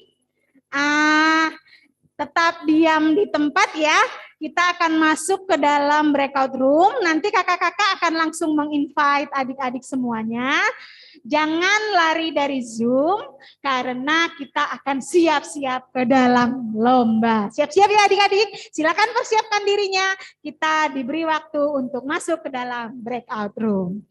S8: tetap diam di tempat ya. Kita akan masuk ke dalam breakout room. Nanti kakak-kakak akan langsung meng-invite adik-adik semuanya. Jangan lari dari Zoom karena kita akan siap-siap ke dalam lomba. Siap-siap ya adik-adik. Silakan persiapkan dirinya. Kita diberi waktu untuk masuk ke dalam breakout room.